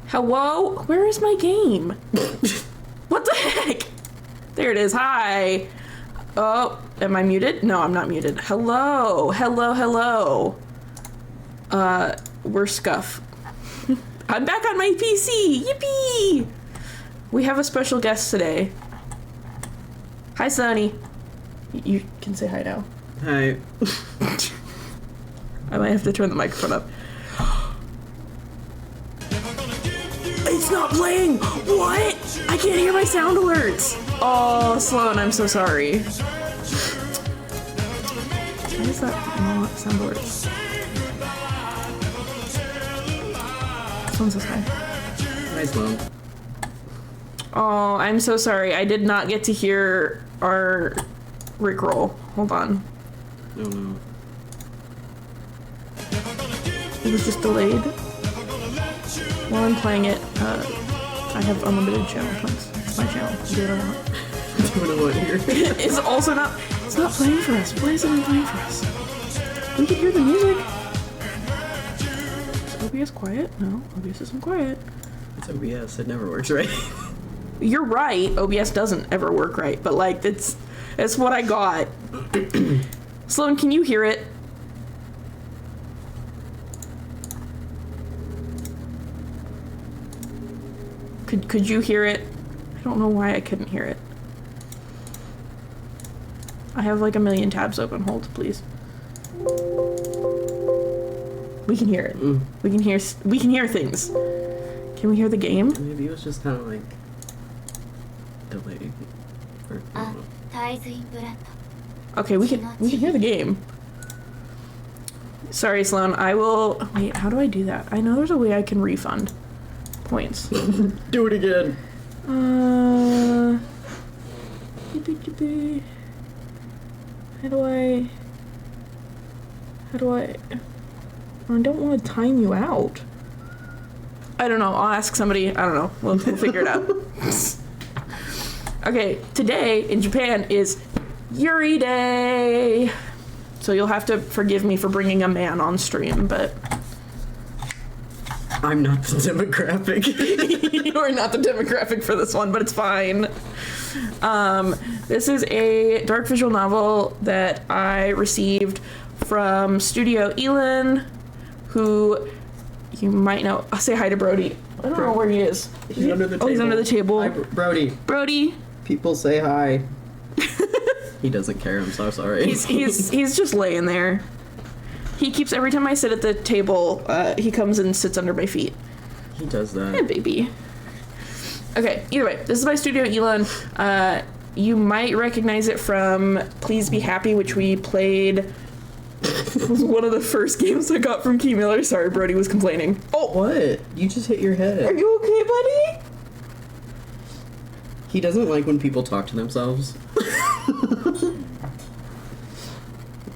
Hello? Where is my game? What the heck? There it is. Hi. Oh, am I muted? No, I'm not muted. Hello. Hello. We're Scuff. I'm back on my PC. Yippee! We have a special guest today. Hi, Sonny. You can say hi now. Hi. I might have to turn the microphone up. It's not playing! What? I can't hear my sound alerts! Oh, Sloan, I'm so sorry. Why is that not sound alerts? Sloan says hi. Hi, Sloan. Oh, I'm so sorry. I did not get to hear our Rickroll. Hold on. Oh no. It was just delayed. While I'm playing it, I have unlimited channel points. It's my channel. Do what I want. Do what I want here. It's also not. It's not playing for us. Why isn't it playing for us? We can hear the music. Is OBS quiet? No, OBS isn't quiet. It's OBS. It never works right. You're right. OBS doesn't ever work right, but like it's what I got. Sloan, can you hear it? Could you hear it? I don't know why I couldn't hear it. I have like a million tabs open. Hold, please. We can hear it. We can hear things. Can we hear the game? Maybe it was just kind of like delayed. Or, Okay, we can hear the game. Sorry, Sloan. I will wait. How do I do that? I know there's a way I can refund points. Do it again. How do I? I don't want to time you out. I don't know. I'll ask somebody. I don't know. We'll figure it out. Okay, today in Japan is Yuri Day. So you'll have to forgive me for bringing a man on stream, but I'm not the demographic. you are not the demographic for this one, but it's fine. This is a dark visual novel that I received from Studio Elin, who you might know. I'll say hi to Brody. I don't know where he is. He's under the table. Oh, he's under the table. Hi, Brody. Brody. People say hi. He doesn't care. I'm so sorry. He's just laying there. He keeps, every time I sit at the table, he comes and sits under my feet. He does that. Hey, baby. Okay, either way, this is by Studio Elon. You might recognize it from Please Be Happy, which we played. It was one of the first games I got from Key Miller. Sorry, Brody was complaining. Oh, what? You just hit your head. Are you okay, buddy? He doesn't like when people talk to themselves.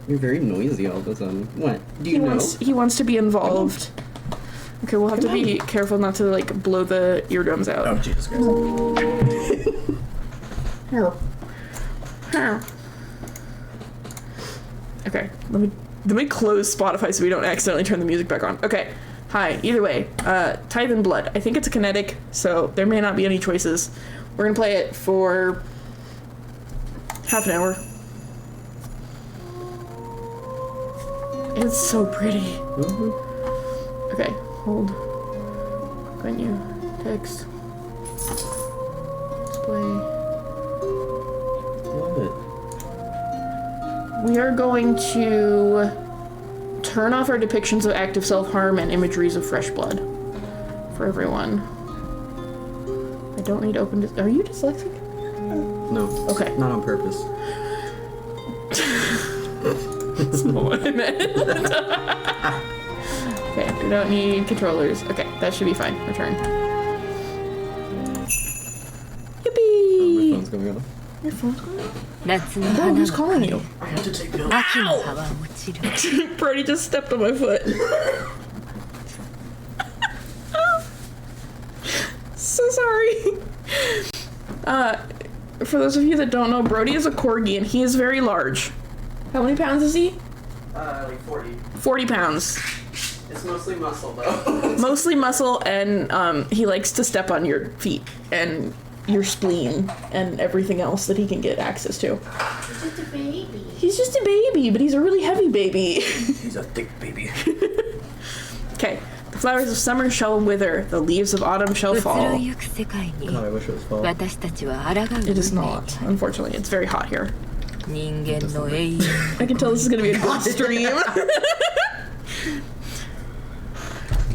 You're very noisy all of a sudden. What? Do you know? He wants to be involved. Okay, we'll have to be careful not to, like, blow the eardrums out. Oh, Jesus Christ. Okay, let me close Spotify so we don't accidentally turn the music back on. Okay, hi. Either way, Tithe and Blood. I think it's a kinetic, so there may not be any choices. We're gonna play it for half an hour. It's so pretty. Mm-hmm. Okay, hold. Menu, text, display. Love it. We are going to turn off our depictions of active self-harm and imageries of fresh blood for everyone. I don't need open... Are you dyslexic? No. Okay. Not on purpose. That's not what I meant. Okay, we don't need controllers. Okay, that should be fine. Return. Yippee! Oh, my phone's going off. Your phone's going off? Oh, who's calling you? I have to take pills. Ow! Brody just stepped on my foot. So sorry. For those of you that don't know, Brody is a corgi and he is very large. How many pounds is he? Like 40. 40 pounds. It's mostly muscle, though. Mostly muscle, and he likes to step on your feet and your spleen and everything else that he can get access to. He's just a baby. He's just a baby, but he's a really heavy baby. He's a thick baby. Okay. The flowers of summer shall wither, the leaves of autumn shall 移ろ fall. いゆく世界に God, I wish it was fall. 私たちは抗う It is not, unfortunately. It's very hot here. 人間の永遠 I can tell this is going to be a good stream.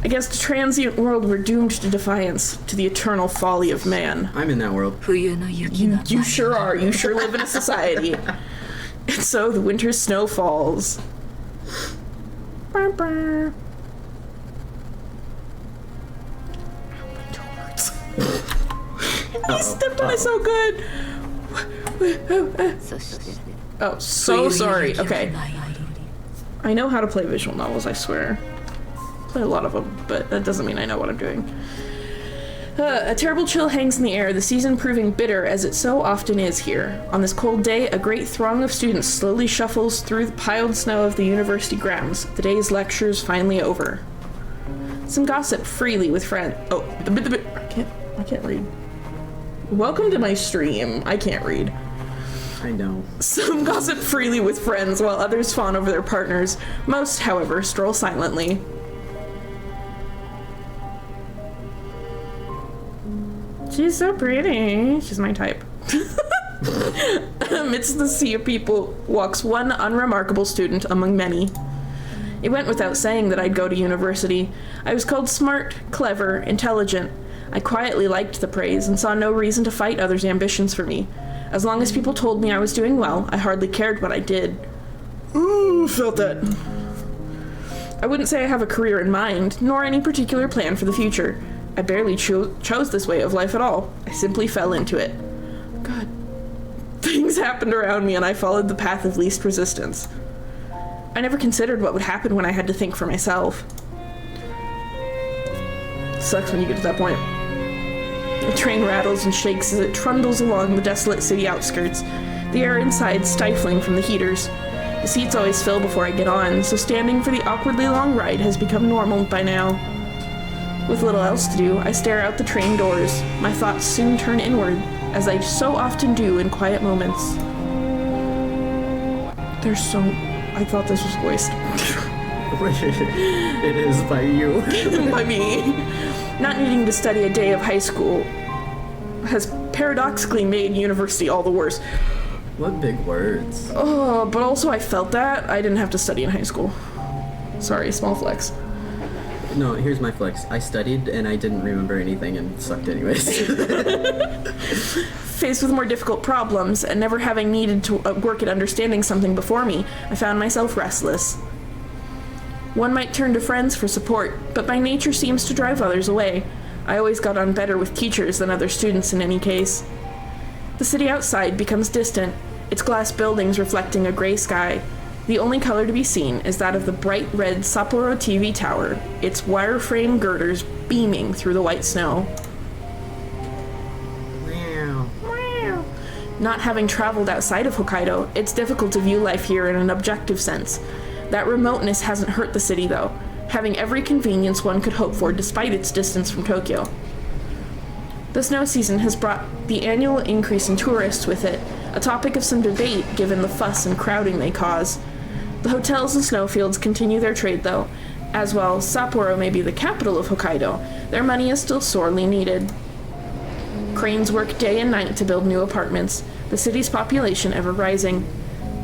Against a transient world, we're doomed to defiance, to the eternal folly of man. I'm in that world. 冬の雪が You sure are. You sure live in a society. And so the winter's snow falls. Brr, brr. Ow, my toe hurts. He stepped on it so good. そして Oh, so sorry. Okay. I know how to play visual novels, I swear. Play a lot of them, but that doesn't mean I know what I'm doing. A terrible chill hangs in the air, the season proving bitter as it so often is here. On this cold day, a great throng of students slowly shuffles through the piled snow of the university grounds, the day's lectures finally over. Some gossip freely with friends. Oh, I can't read. Welcome to my stream. I can't read. I know. Some gossip freely with friends, while others fawn over their partners. Most, however, stroll silently. She's so pretty. She's my type. Amidst the sea of people walks one unremarkable student among many. It went without saying that I'd go to university. I was called smart, clever, intelligent. I quietly liked the praise and saw no reason to fight others' ambitions for me. As long as people told me I was doing well, I hardly cared what I did. Ooh, felt that. I wouldn't say I have a career in mind, nor any particular plan for the future. I barely chose this way of life at all. I simply fell into it. God. Things happened around me and I followed the path of least resistance. I never considered what would happen when I had to think for myself. Sucks when you get to that point. The train rattles and shakes as it trundles along the desolate city outskirts, the air inside stifling from the heaters. The seats always fill before I get on, so standing for the awkwardly long ride has become normal by now. With little else to do, I stare out the train doors. My thoughts soon turn inward, as I so often do in quiet moments. There's so... I thought this was voiced. It is by you. By me. Not needing to study a day of high school has paradoxically made university all the worse. What big words. Oh, but also I felt that. I didn't have to study in high school. Sorry, small flex. No, here's my flex. I studied and I didn't remember anything and sucked anyways. Faced with more difficult problems and never having needed to work at understanding something before me, I found myself restless. One might turn to friends for support, but my nature seems to drive others away. I always got on better with teachers than other students in any case. The city outside becomes distant, its glass buildings reflecting a gray sky. The only color to be seen is that of the bright red Sapporo TV tower, its wireframe girders beaming through the white snow. Wow. Not having traveled outside of Hokkaido, it's difficult to view life here in an objective sense. That remoteness hasn't hurt the city, though, having every convenience one could hope for despite its distance from Tokyo. The snow season has brought the annual increase in tourists with it, a topic of some debate given the fuss and crowding they cause. The hotels and snowfields continue their trade, though. As well, Sapporo may be the capital of Hokkaido, their money is still sorely needed. Cranes work day and night to build new apartments, the city's population ever rising.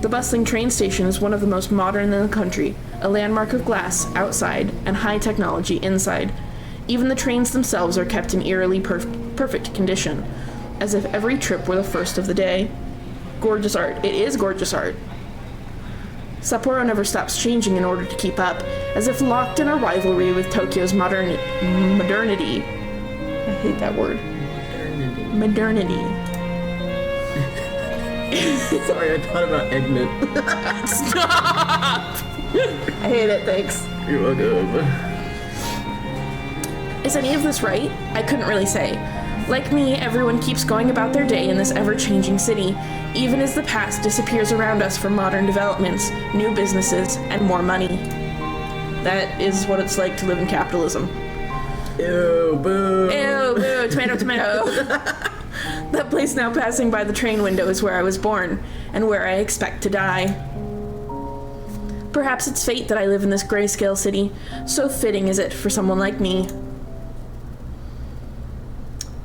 The bustling train station is one of the most modern in the country, a landmark of glass outside and high technology inside. Even the trains themselves are kept in eerily perfect condition, as if every trip were the first of the day. Gorgeous art. It is gorgeous art. Sapporo never stops changing in order to keep up, as if locked in a rivalry with Tokyo's modernity. I hate that word. Modernity. Sorry, I thought about Eggman. Stop! I hate it, thanks. You're welcome. Is any of this right? I couldn't really say. Like me, everyone keeps going about their day in this ever-changing city, even as the past disappears around us for modern developments, new businesses, and more money. That is what it's like to live in capitalism. Ew, boo. Ew, boo, tomato, tomato. That place now passing by the train window is where I was born, and where I expect to die. Perhaps it's fate that I live in this grayscale city. So fitting is it for someone like me.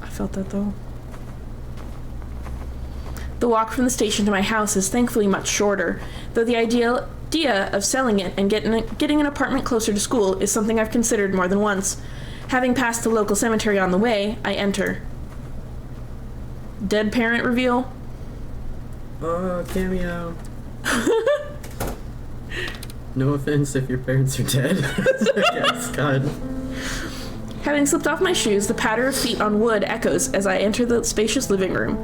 I felt that though. The walk from the station to my house is thankfully much shorter, though the idea of selling it and getting an apartment closer to school is something I've considered more than once. Having passed the local cemetery on the way, I enter. Dead parent reveal. Oh, cameo. No offense if your parents are dead. Yes, God. Having slipped off my shoes, the patter of feet on wood echoes as I enter the spacious living room.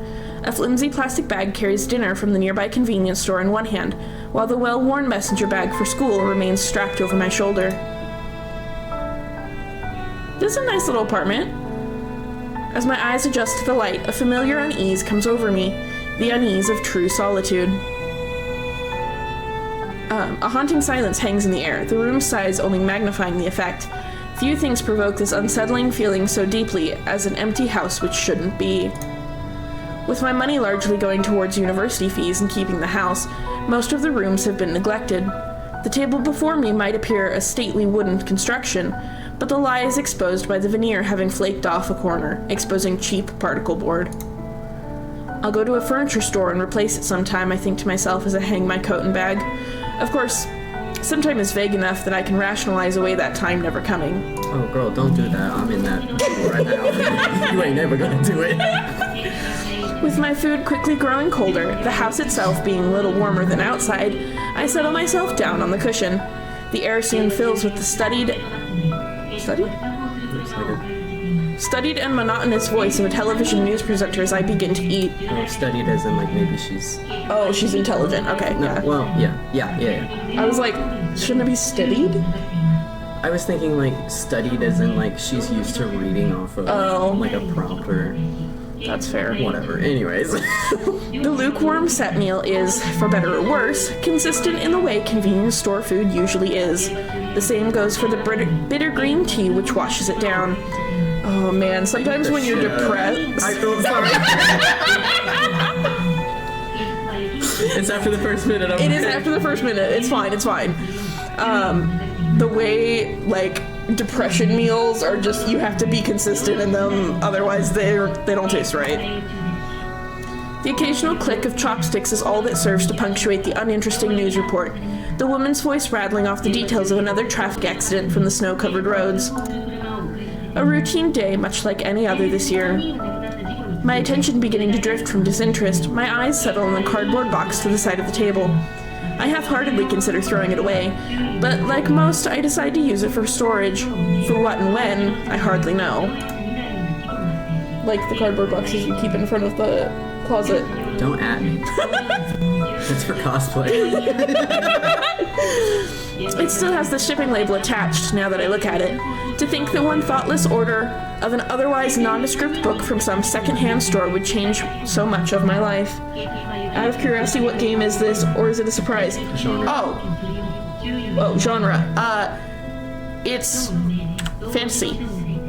A flimsy plastic bag carries dinner from the nearby convenience store in one hand, while the well-worn messenger bag for school remains strapped over my shoulder. This is a nice little apartment. As my eyes adjust to the light, a familiar unease comes over me, the unease of true solitude. A haunting silence hangs in the air, the room's size only magnifying the effect. Few things provoke this unsettling feeling so deeply as an empty house which shouldn't be. With my money largely going towards university fees and keeping the house, most of the rooms have been neglected. The table before me might appear a stately wooden construction, but the lie is exposed by the veneer having flaked off a corner, exposing cheap particle board. I'll go to a furniture store and replace it sometime, I think to myself as I hang my coat and bag. Of course, sometime is vague enough that I can rationalize away that time never coming. Oh, girl, don't do that. I'm in that right now. You ain't never gonna do it. With my food quickly growing colder, the house itself being a little warmer than outside, I settle myself down on the cushion. The air soon fills with the studied and monotonous voice of a television news presenter as I begin to eat. Oh, studied as in, like, maybe she's... Oh, she's intelligent. Okay, No, yeah. well, yeah. I was like, shouldn't it be studied? I was thinking, like, studied as in, like, she's used to reading off of, like, a prompter. That's fair. Whatever. Anyways. The lukewarm set meal is, for better or worse, consistent in the way convenience store food usually is. The same goes for the bitter green tea which washes it down. Oh man, sometimes when you're depressed... I feel sorry. It's after the first minute. It is after the first minute. It's fine. The way, like, depression meals are just, you have to be consistent in them, otherwise they don't taste right. The occasional click of chopsticks is all that serves to punctuate the uninteresting news report, the woman's voice rattling off the details of another traffic accident from the snow-covered roads. A routine day, much like any other this year. My attention beginning to drift from disinterest, my eyes settle on the cardboard box to the side of the table. I half-heartedly consider throwing it away, but like most, I decide to use it for storage. For what and when, I hardly know. Like the cardboard boxes you keep in front of the closet. Don't at me. It's for cosplay. It still has the shipping label attached, now that I look at it. To think that one thoughtless order of an otherwise nondescript book from some second-hand store would change so much of my life. Out of curiosity, what game is this, or is it a surprise? Genre. Oh, genre. It's fantasy.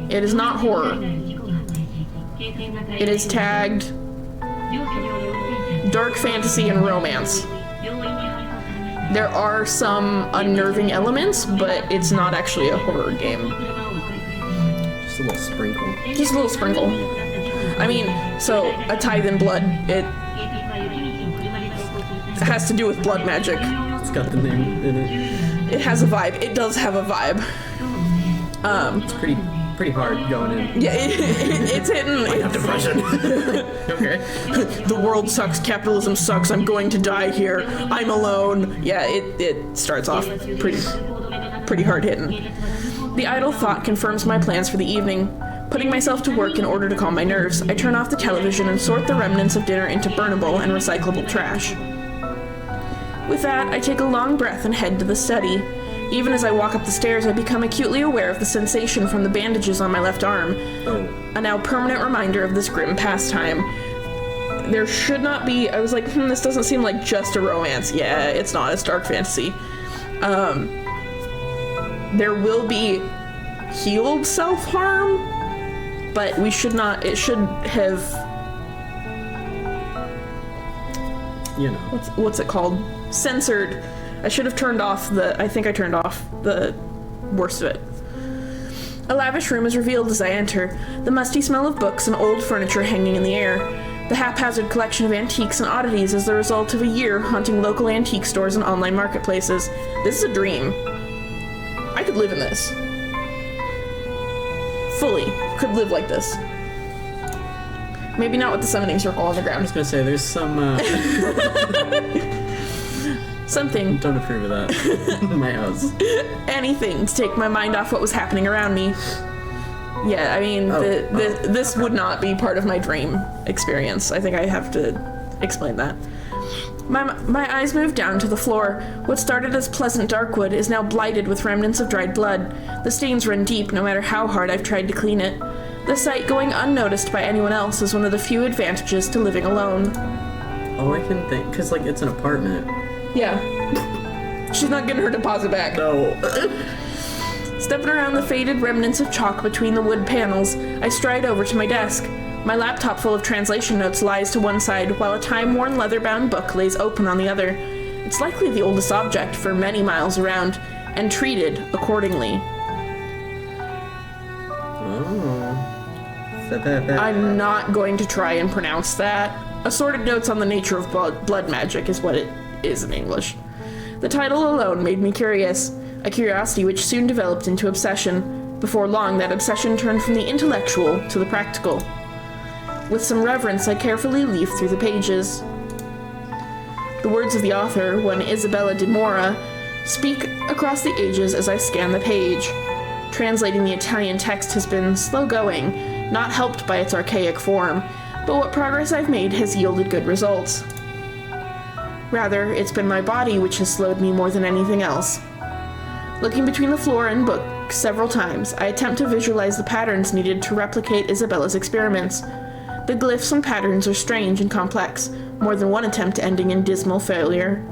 It is not horror. It is tagged dark fantasy and romance. There are some unnerving elements, but it's not actually a horror game. Just a little sprinkle. Just a little sprinkle. I mean, so, a tithe in blood, it has to do with blood magic. It's got the name in it. It has a vibe. It does have a vibe. It's pretty hard going in. Yeah, it's hitting. I have depression. Okay. The world sucks, capitalism sucks, I'm going to die here, I'm alone. Yeah, it starts off pretty hard hitting. The idle thought confirms my plans for the evening. Putting myself to work in order to calm my nerves, I turn off the television and sort the remnants of dinner into burnable and recyclable trash. With that, I take a long breath and head to the study. Even as I walk up the stairs, I become acutely aware of the sensation from the bandages on my left arm, a now permanent reminder of this grim pastime. There should not be... I was like, this doesn't seem like just a romance. Yeah, it's not. It's dark fantasy. there will be healed self-harm, but we should not, it should have, You know. what's it called? Censored. I should have turned off I think I turned off the worst of it. A lavish room is revealed as I enter, the musty smell of books and old furniture hanging in the air. The haphazard collection of antiques and oddities is the result of a year hunting local antique stores and online marketplaces. This is a dream. I could live in this. Fully. Could live like this. Maybe not with the summoning circle on the I ground. was gonna say, there's some, Something. Don't approve of that. In my house. Anything to take my mind off what was happening around me. Yeah, I mean, this would not be part of my dream experience. I think I have to explain that. My eyes moved down to the floor. What started as pleasant dark wood is now blighted with remnants of dried blood. The stains run deep no matter how hard I've tried to clean it. The sight going unnoticed by anyone else is one of the few advantages to living alone. Oh, I can think, because, like, it's an apartment. Yeah. She's not getting her deposit back. No. Stepping around the faded remnants of chalk between the wood panels, I stride over to my desk. My laptop full of translation notes lies to one side, while a time-worn leather-bound book lays open on the other. It's likely the oldest object for many miles around, and treated accordingly. Oh. I'm not going to try and pronounce that. Assorted notes on the nature of blood magic is what it is in English. The title alone made me curious, a curiosity which soon developed into obsession. Before long, that obsession turned from the intellectual to the practical. With some reverence, I carefully leaf through the pages. The words of the author, one Isabella de Mora, speak across the ages as I scan the page. Translating the Italian text has been slow-going, not helped by its archaic form, but what progress I've made has yielded good results. Rather, it's been my body which has slowed me more than anything else. Looking between the floor and book several times, I attempt to visualize the patterns needed to replicate Isabella's experiments. The glyphs and patterns are strange and complex, more than one attempt ending in dismal failure.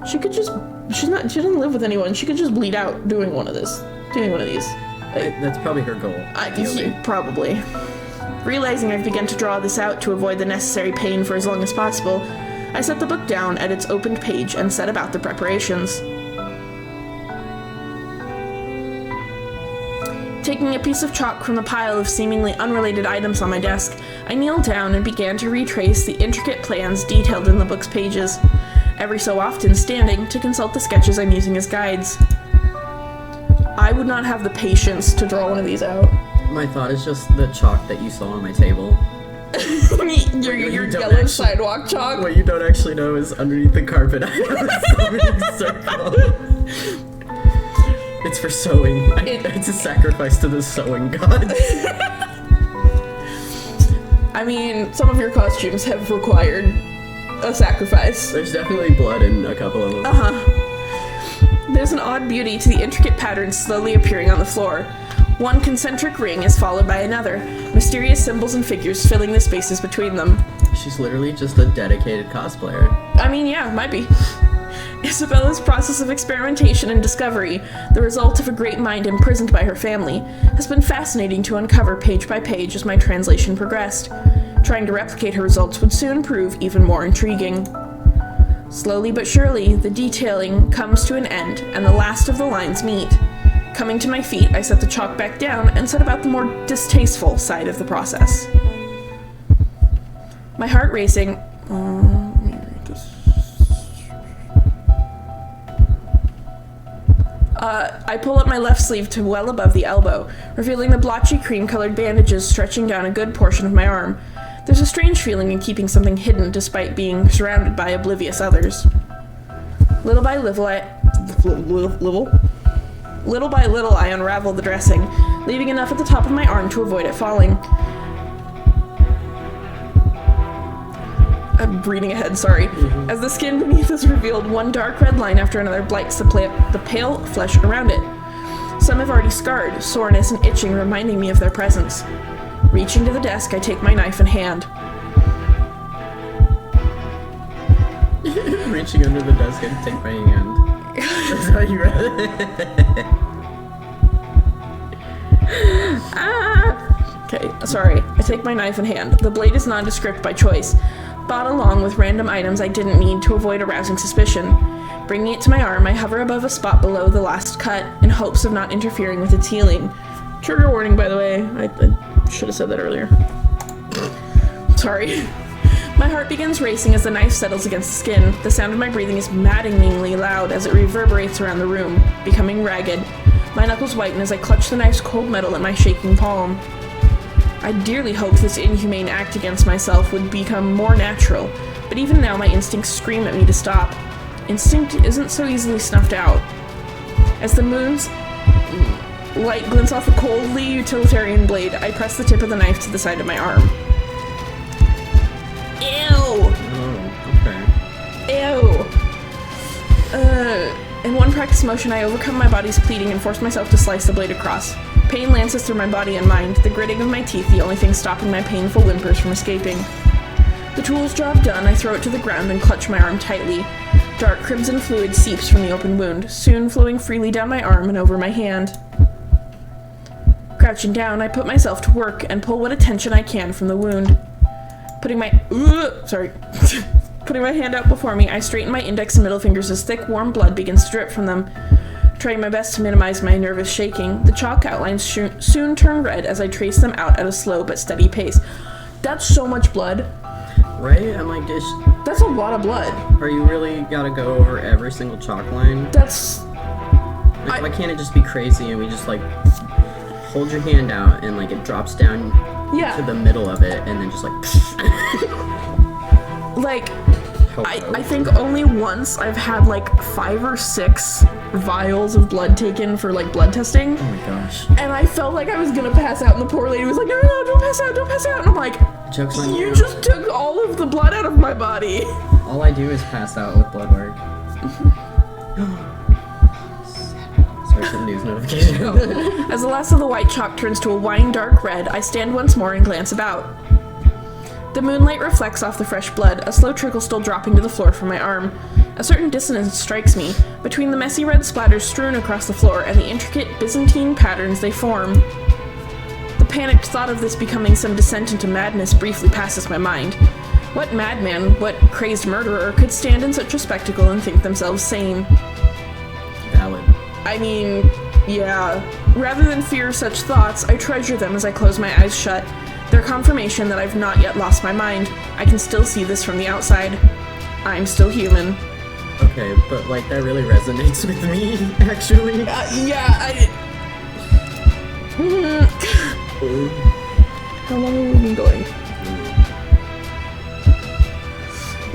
She doesn't live with anyone, she could just bleed out doing one of these. That's probably her goal. Probably. Realizing I've begun to draw this out to avoid the necessary pain for as long as possible, I set the book down at its opened page and set about the preparations. Taking a piece of chalk from the pile of seemingly unrelated items on my desk, I kneeled down and began to retrace the intricate plans detailed in the book's pages, every so often standing to consult the sketches I'm using as guides. I would not have the patience to draw one of these out. My thought is just the chalk that you saw on my table. your yellow sidewalk chalk? What you don't actually know is underneath the carpet I have a sewing circle. It's for sewing. It's a sacrifice to the sewing gods. I mean, some of your costumes have required a sacrifice. There's definitely blood in a couple of them. There's an odd beauty to the intricate patterns slowly appearing on the floor. One concentric ring is followed by another, mysterious symbols and figures filling the spaces between them. She's literally just a dedicated cosplayer. I mean, yeah, might be. Isabella's process of experimentation and discovery, the result of a great mind imprisoned by her family, has been fascinating to uncover page by page as my translation progressed. Trying to replicate her results would soon prove even more intriguing. Slowly but surely, the detailing comes to an end, and the last of the lines meet. Coming to my feet, I set the chalk back down and set about the more distasteful side of the process. My heart racing... let me read this. I pull up my left sleeve to well above the elbow, revealing the blotchy cream-colored bandages stretching down a good portion of my arm. There's a strange feeling in keeping something hidden despite being surrounded by oblivious others. Little by little, I unravel the dressing, leaving enough at the top of my arm to avoid it falling. I'm reading ahead, sorry. As the skin beneath is revealed, one dark red line after another blights the pale flesh around it. Some have already scarred, soreness and itching reminding me of their presence. Reaching to the desk, I take my knife in hand. Reaching under the desk and take my hand. That's how you read it. Okay, sorry. I take my knife in hand. The blade is nondescript by choice, bought along with random items I didn't need to avoid arousing suspicion. Bringing it to my arm, I hover above a spot below the last cut in hopes of not interfering with its healing. Trigger warning, by the way. I should have said that earlier. Sorry. My heart begins racing as the knife settles against the skin. The sound of my breathing is maddeningly loud as it reverberates around the room, becoming ragged. My knuckles whiten as I clutch the knife's cold metal in my shaking palm. I dearly hoped this inhumane act against myself would become more natural, but even now my instincts scream at me to stop. Instinct isn't so easily snuffed out. As the moon's light glints off a coldly utilitarian blade, I press the tip of the knife to the side of my arm. Ew! Oh, Ew! In one practice motion, I overcome my body's pleading and force myself to slice the blade across. Pain lances through my body and mind, the gritting of my teeth the only thing stopping my painful whimpers from escaping. The tool's job done, I throw it to the ground and clutch my arm tightly. Dark crimson fluid seeps from the open wound, soon flowing freely down my arm and over my hand. Crouching down, I put myself to work and pull what attention I can from the wound. Putting my hand out before me, I straighten my index and middle fingers as thick, warm blood begins to drip from them. Trying my best to minimize my nervous shaking, the chalk outlines soon turn red as I trace them out at a slow but steady pace. That's so much blood. right? I'm like, That's a lot of blood. are you really gotta go over every single chalk line? That's... Like, why can't it just be crazy and we just like hold your hand out and like it drops down to the middle of it and then just like like I think only once I've had like 5 or 6 vials of blood taken for like blood testing. Oh my gosh. And I felt like I was gonna pass out and the poor lady was like, no, don't pass out, don't pass out. And I'm like, Joke's on you you. just took all of the blood out of my body. All I do is pass out with blood work. Sorry for the news notification. As the last of the white chalk turns to a wine dark red, I stand once more and glance about. The moonlight reflects off the fresh blood, a slow trickle still dropping to the floor from my arm. A certain dissonance strikes me, between the messy red splatters strewn across the floor and the intricate Byzantine patterns they form. The panicked thought of this becoming some descent into madness briefly passes my mind. What madman, what crazed murderer could stand in such a spectacle and think themselves sane? Valid. I mean, yeah. Rather than fear such thoughts, I treasure them as I close my eyes shut. They're confirmation that I've not yet lost my mind. I can still see this from the outside. I'm still human. Okay, but like that really resonates with me, actually. How long have we been going?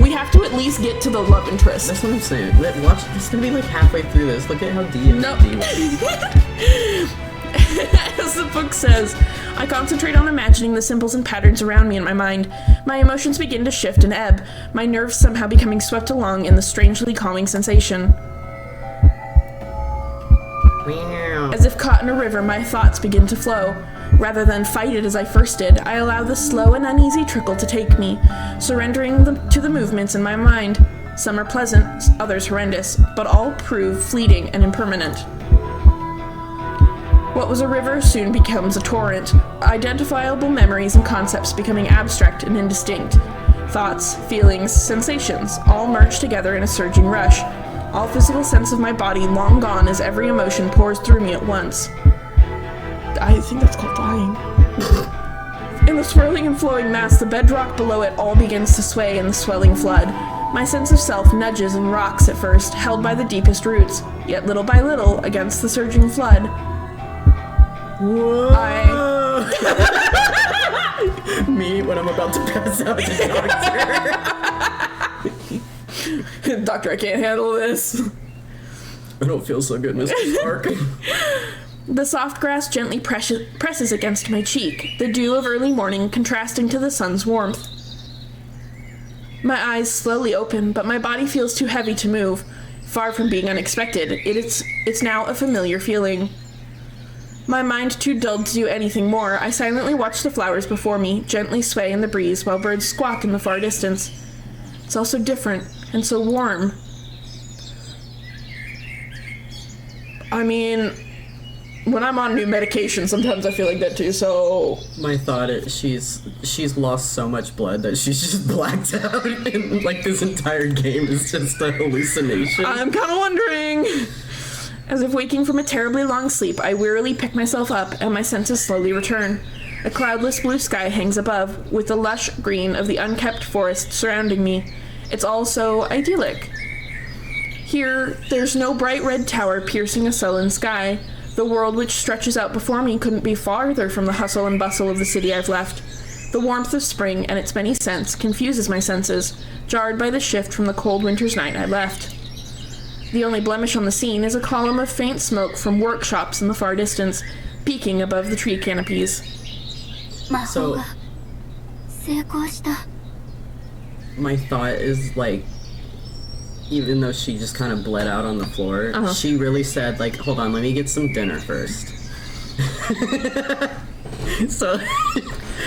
We have to at least get to the love interest. That's what I'm saying. Watch, it's gonna be like halfway through this. Look at how deep. No. As the book says, I concentrate on imagining the symbols and patterns around me in my mind. My emotions begin to shift and ebb, my nerves somehow becoming swept along in the strangely calming sensation. Wow. As if caught in a river, my thoughts begin to flow. Rather than fight it as I first did, I allow the slow and uneasy trickle to take me, surrendering to the movements in my mind. Some are pleasant, others horrendous, but all prove fleeting and impermanent. What was a river soon becomes a torrent, identifiable memories and concepts becoming abstract and indistinct. Thoughts, feelings, sensations, all merge together in a surging rush. All physical sense of my body long gone as every emotion pours through me at once. I think that's called dying. In the swirling and flowing mass, the bedrock below it all begins to sway in the swelling flood. My sense of self nudges and rocks at first, held by the deepest roots, yet little by little, against the surging flood. Whoa. Me when I'm about to pass out to doctor. Doctor, I can't handle this. I don't feel so good, Mr. Stark. The soft grass gently presses against my cheek, the dew of early morning contrasting to the sun's warmth. My eyes slowly open, but my body feels too heavy to move. Far from being unexpected, it's now a familiar feeling. My mind too dulled to do anything more, I silently watch the flowers before me gently sway in the breeze while birds squawk in the far distance. It's all so different and so warm. I mean, when I'm on new medication, sometimes I feel like that too, so... My thought is she's lost so much blood that she's just blacked out, and like this entire game is just a hallucination. I'm kind of wondering. As if waking from a terribly long sleep, I wearily pick myself up and my senses slowly return. A cloudless blue sky hangs above, with the lush green of the unkept forest surrounding me. It's all so idyllic. Here, there's no bright red tower piercing a sullen sky. The world which stretches out before me couldn't be farther from the hustle and bustle of the city I've left. The warmth of spring and its many scents confuses my senses, jarred by the shift from the cold winter's night I left. The only blemish on the scene is a column of faint smoke from workshops in the far distance, peeking above the tree canopies. So, my thought is, like, even though she just kind of bled out on the floor, she really said, like, hold on, let me get some dinner first. So,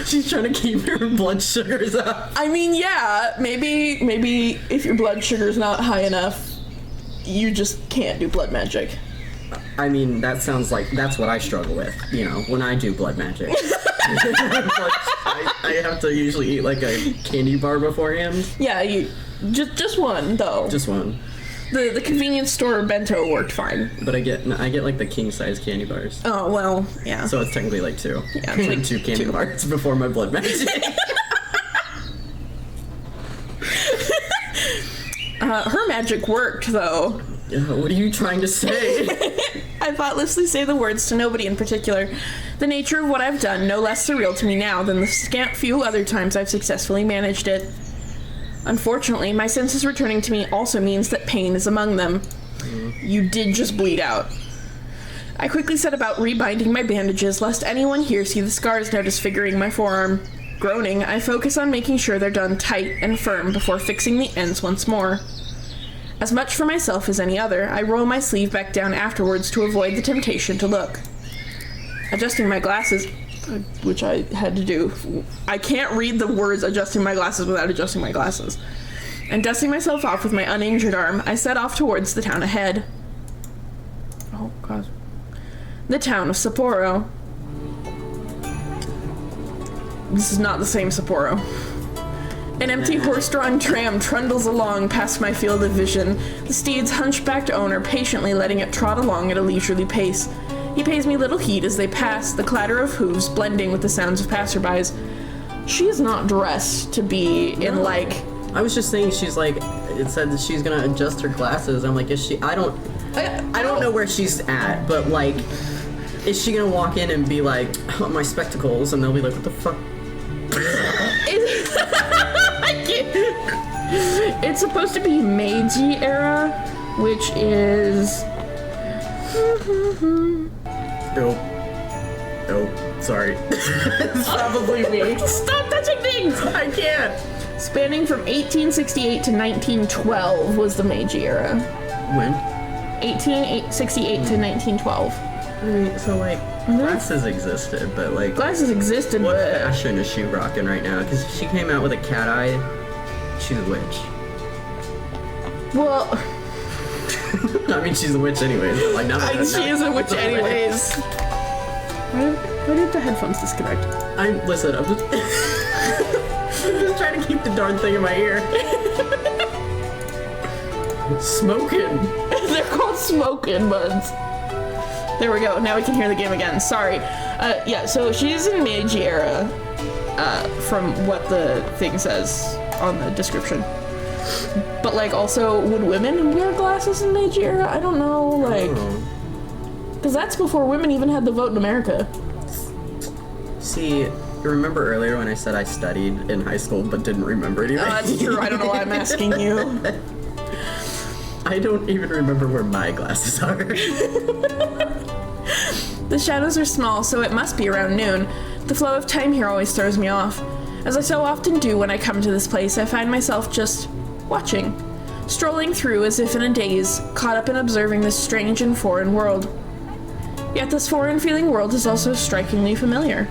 she's trying to keep her blood sugars up. I mean, yeah, maybe if your blood sugar's not high enough, you just can't do blood magic. I mean, that sounds like that's what I struggle with, you know, when I do blood magic. I have to usually eat like a candy bar beforehand. Yeah, you just one though. Just one. The convenience store bento worked fine. But I get like the king size candy bars. Oh well, yeah. So it's technically like two. Yeah, it's like two candy bars before my blood magic. Her magic worked though. What are you trying to say? I thoughtlessly say the words to nobody in particular. The nature of what I've done no less surreal to me now than the scant few other times I've successfully managed it. Unfortunately, my senses returning to me also means that pain is among them. You did just bleed out. I quickly set about rebinding my bandages, lest anyone here see the scars now disfiguring my forearm. Groaning, I focus on making sure they're done tight and firm before fixing the ends once more. As much for myself as any other, I roll my sleeve back down afterwards to avoid the temptation to look. Adjusting my glasses, which I had to do. I can't read the words adjusting my glasses without adjusting my glasses. And dusting myself off with my uninjured arm, I set off towards the town ahead. Oh, God. The town of Sapporo. This is not the same Sapporo. An empty horse-drawn tram trundles along past my field of vision, the steed's hunchbacked owner patiently letting it trot along at a leisurely pace. He pays me little heed as they pass, the clatter of hooves blending with the sounds of passerbys. She is not dressed to be in, like... I was just saying she's like... It said that she's gonna adjust her glasses. I'm like, is she... I don't know where she's at, but, like... Is she gonna walk in and be like, oh, my spectacles? And they'll be like, what the fuck? It's supposed to be Meiji era, which is... Oh, sorry. It's probably me. Stop touching things! I can't! Spanning from 1868 to 1912 was the Meiji era. When? 1868 to 1912. I mean, so like, glasses existed, but like... Glasses existed, what but... fashion is she rocking right now? Because she came out with a cat eye. She's a witch. Well... I mean, she's a witch anyways. Like, she is a witch anyways. Why did the headphones disconnect? Listen, I'm just... I'm just trying to keep the darn thing in my ear. Smoking. They're called smoking buds. There we go. Now we can hear the game again. Sorry. Yeah, so she's in Meiji era, from what the thing says on the description. But, like, also, would women wear glasses in Meiji era? I don't know, like... Because that's before women even had the vote in America. See, you remember earlier when I said I studied in high school but didn't remember anything? That's true. I don't know why I'm asking you. I don't even remember where my glasses are. The shadows are small, so it must be around noon. The flow of time here always throws me off. As I so often do when I come to this place, I find myself just watching, strolling through as if in a daze, caught up in observing this strange and foreign world. Yet this foreign-feeling world is also strikingly familiar.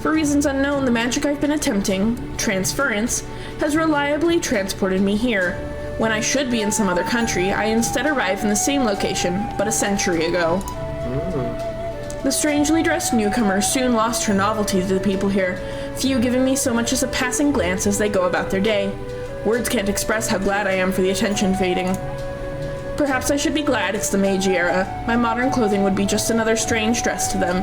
For reasons unknown, the magic I've been attempting, transference, has reliably transported me here, When I should be in some other country, I instead arrive in the same location, but a century ago. The strangely dressed newcomer soon lost her novelty to the people here, few giving me so much as a passing glance as they go about their day. Words can't express how glad I am for the attention fading. Perhaps I should be glad it's the Meiji era. My modern clothing would be just another strange dress to them.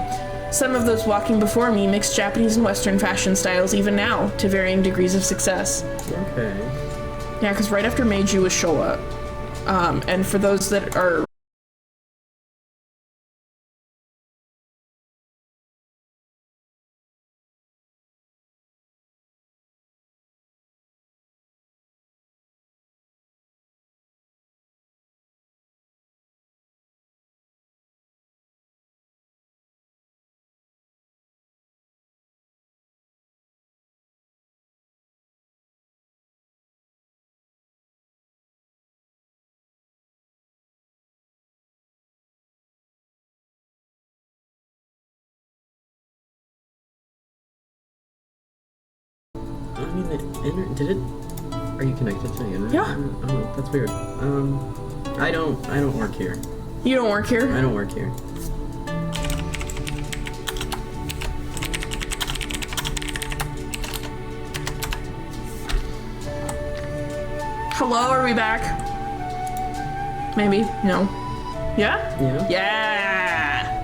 Some of those walking before me mix Japanese and Western fashion styles even now, to varying degrees of success. Okay. Yeah, because right after Meiji was Showa. And for those that are... I mean, the internet, did it? Are you connected to the internet? Yeah. Oh, that's weird. I don't work here. You don't work here? I don't work here. Hello, are we back? Maybe? No. Yeah? Yeah. Yeah!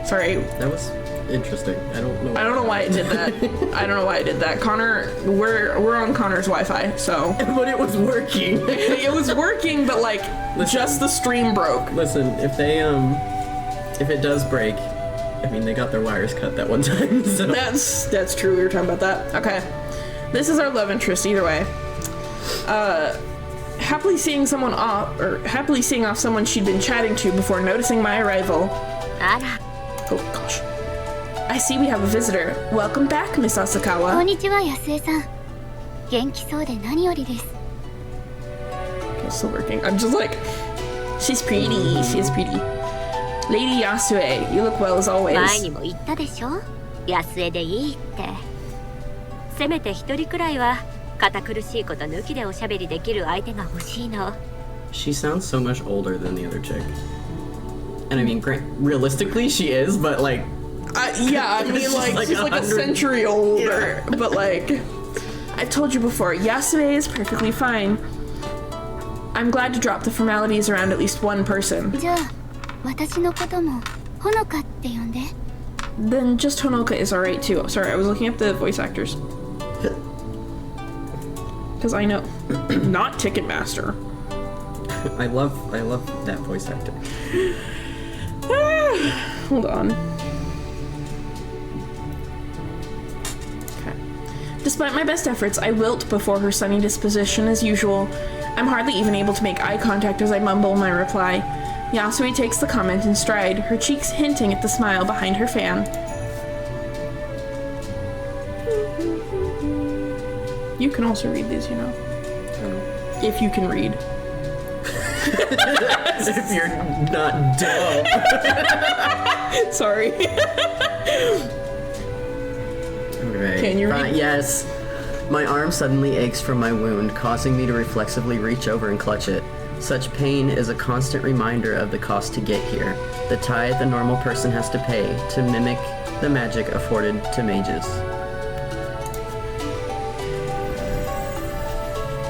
Sorry. That was interesting. I don't know why I did that. I don't know why I did that. Connor, we're on Connor's Wi-Fi, so. But it was working. It was working, but like, just the stream broke. Listen, if it does break, I mean, they got their wires cut that one time, so. That's true, we were talking about that. Okay. This is our love interest, either way. Happily seeing off someone she'd been chatting to before noticing my arrival. Oh gosh. I see we have a visitor. Welcome back, Miss Asakawa. こんにちは、安江さん。元気そうで何よりです。 Okay, still working. I'm just like, she's pretty. She's pretty. Lady Yasue, you look well as always. 前にも言ったでしょ、安江でいいって。せめて一人くらいは堅苦しいこと抜きでおしゃべりできる相手が欲しいの。 She sounds so much older than the other chick. And I mean, realistically, she is, but like. Yeah, I mean, like she's like a century older. Yeah. But like, I've told you before, Yasue is perfectly fine. I'm glad to drop the formalities around at least one person. じゃあ、私のこともほのかって呼んで。 Then just Honoka is alright too. Sorry, I was looking up the voice actors. Because I know, not Ticketmaster. I love that voice actor. Hold on. Okay. Despite my best efforts, I wilt before her sunny disposition as usual. I'm hardly even able to make eye contact as I mumble my reply. Yasui takes the comment in stride, her cheeks hinting at the smile behind her fan. You can also read these, you know. If you can read. If you're not dumb. Sorry. Okay. Can you read? Yes. My arm suddenly aches from my wound, causing me to reflexively reach over and clutch it. Such pain is a constant reminder of the cost to get here, the tithe a normal person has to pay to mimic the magic afforded to mages.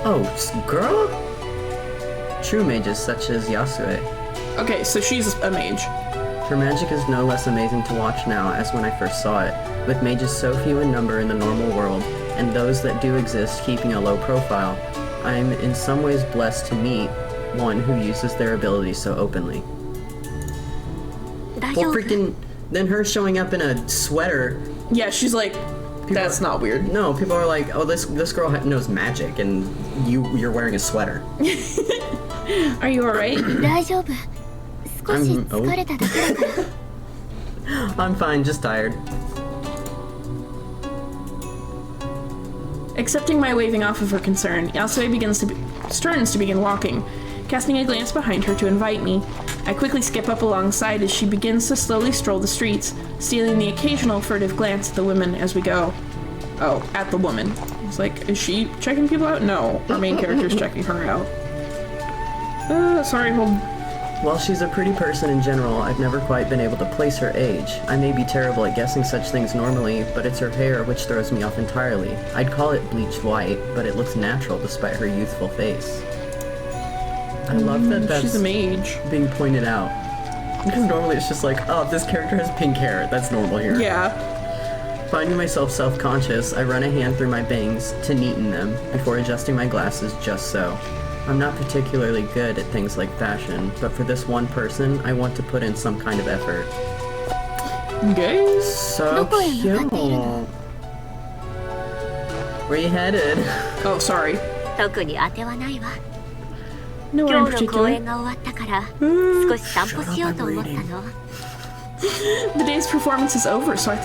Oh, girl? True mages such as Yasue. Okay, so she's a mage. Her magic is no less amazing to watch now as when I first saw it, with mages so few in number in the normal world, and those that do exist keeping a low profile. I'm in some ways blessed to meet one who uses their abilities so openly. Well, freaking, then her showing up in a sweater. Yeah, she's like, that's not weird. No, people are like, oh, this girl knows magic, and you're wearing a sweater. Are you alright? 大丈夫。少し疲れただけだから。 I'm fine, just tired. Accepting my waving off of her concern, Yasue turns to begin walking, casting a glance behind her to invite me. I quickly skip up alongside as she begins to slowly stroll the streets, stealing the occasional furtive glance at the women as we go. Oh, at the woman. It's like, is she checking people out? No, our main character's checking her out. Sorry, hold. While she's a pretty person in general, I've never quite been able to place her age. I may be terrible at guessing such things normally, but it's her hair which throws me off entirely. I'd call it bleached white, but it looks natural despite her youthful face. I love that that's She's a mage. being pointed out. Because normally it's just like, oh, this character has pink hair. That's normal here. Yeah. Finding myself self-conscious, I run a hand through my bangs to neaten them before adjusting my glasses just so. I'm not particularly good at things like fashion, but for this one person, I want to put in some kind of effort. Okay. So cute. Where you headed? Oh, sorry. 特に当てはないわ。 No 今 one in 日の公 particular. 演が終わったから少し散歩しようと思ったの。 The day's performance is over, so I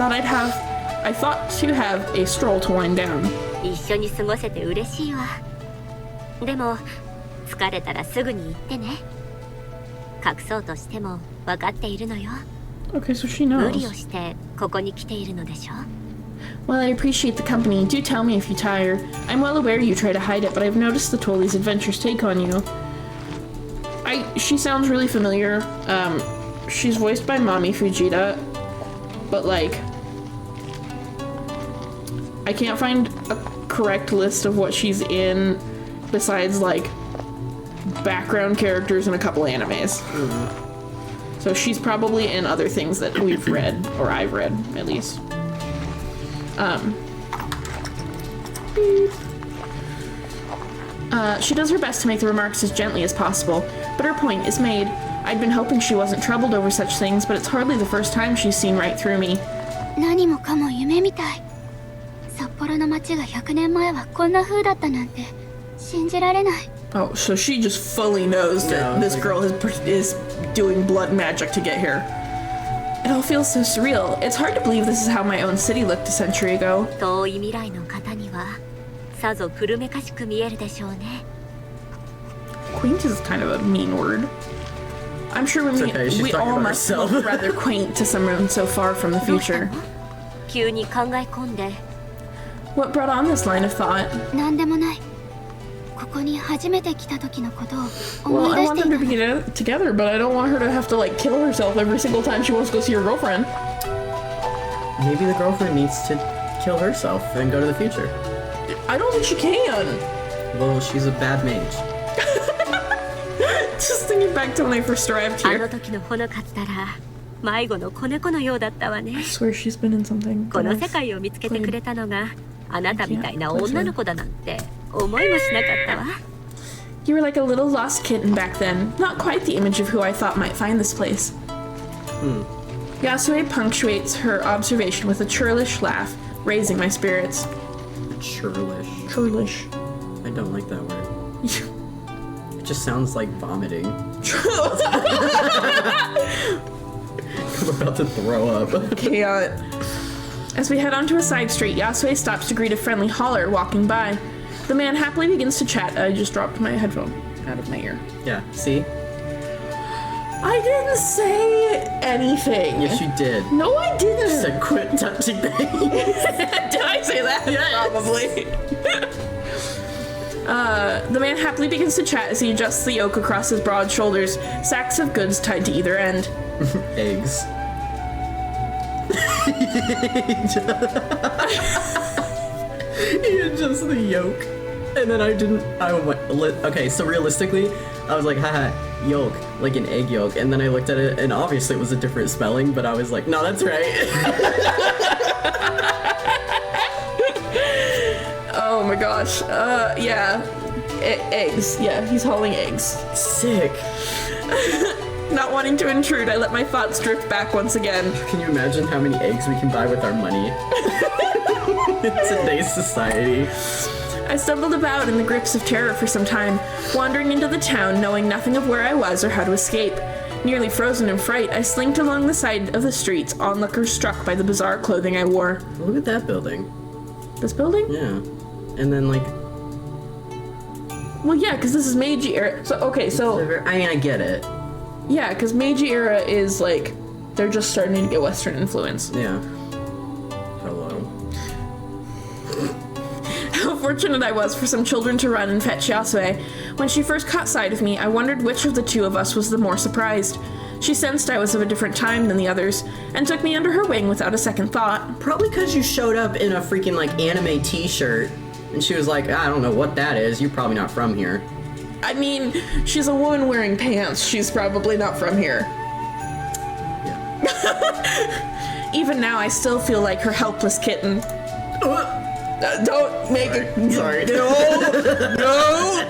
thought to have a stroll to wind down. 一緒に過ごせて嬉しいわ。でも疲れたらすぐに行ってね。隠そうとしても分かっているのよ。 Okay, so she 無理 knows. をしてここに来ているのでしょ。 Well, I appreciate the company. Do tell me if you tire. I'm well aware you try to hide it, but I've noticed the toll these adventures take on you. She sounds really familiar. She's voiced by Mami Fujita, but like, I can't find a correct list of what she's in besides like background characters in a couple animes. So she's probably in other things that we've read, or I've read at least. She does her best to make the remarks as gently as possible, but her point is made. I'd been hoping she wasn't troubled over such things, but it's hardly the first time she's seen right through me. 何もかも夢みたい。札幌の街が100年前はこんな風だったなんて信じられない。 Oh, so she just fully knows that Yeah, this like- girl is doing blood magic to get here. It all feels so surreal. It's hard to believe this is how my own city looked a century ago. 遠い未来の方にはさぞ古めかしく見えるでしょうね。 Quaint is kind of a mean word. I'm sure It's okay, she's we talking all about must herself. look rather quaint to someone so far from the どうした future. の？急に考え込んで。 What brought on this line of thought? なんでもない。ここに初めて来た時のことを Well, 思 I い出 want してい them to た be together, but I don't want her to have to like kill herself every single time she wants to go see her girlfriend. Maybe the girlfriend needs to kill herself and go to the future. I don't think she can. Well, she's a bad mage. Just thinking back to when I first arrived あの here. 時のほのかったら迷子の子猫のようだったわね。 I swear she's been in something. この世界を見つけてくれたのがあなたみたいな女の子だなんて思いもしなかったわ。 You were like a little lost kitten back then. Not quite the image of who I thought might find this place. Yasue punctuates her observation with a churlish laugh, raising my spirits. Churlish. Churlish. I don't like that word. It just sounds like vomiting. I'm about to throw up. Chaos. As we head onto a side street, Yasue stops to greet a friendly hauler walking by. The man happily begins to chat. I just dropped my headphone out of my ear. Yeah, see? I didn't say anything. Yes, you did. No, I didn't. You said quit touching things. Did I say that? Yes. Probably. The man happily begins to chat as he adjusts the yoke across his broad shoulders, sacks of goods tied to either end. Eggs. He adjusts the yoke. And then I went, okay, so realistically, I was like, haha, yolk, like an egg yolk. And then I looked at it, and obviously it was a different spelling, but I was like, no, that's right. Oh my gosh. Yeah. Eggs. Yeah, he's hauling eggs. Sick. Not wanting to intrude, I let my thoughts drift back once again. Can you imagine how many eggs we can buy with our money? In today's society. I stumbled about in the grips of terror for some time, wandering into the town, knowing nothing of where I was or how to escape. Nearly frozen in fright, I slinked along the side of the streets, onlookers struck by the bizarre clothing I wore. Look at that building. This building? Yeah. And then, like... Well, yeah, because this is Meiji era. So, okay, so... I mean, I get it. Yeah, because Meiji era is, like, they're just starting to get Western influence. Yeah. Hello. How fortunate I was for some children to run and fetch Yasue. When she first caught sight of me, I wondered which of the two of us was the more surprised. She sensed I was of a different time than the others, and took me under her wing without a second thought. Probably because you showed up in a freaking, like, anime t-shirt, and she was like, I don't know what that is, you're probably not from here. I mean, she's a woman wearing pants. She's probably not from here. Yeah. Even now, I still feel like her helpless kitten. Don't make it. Sorry. No!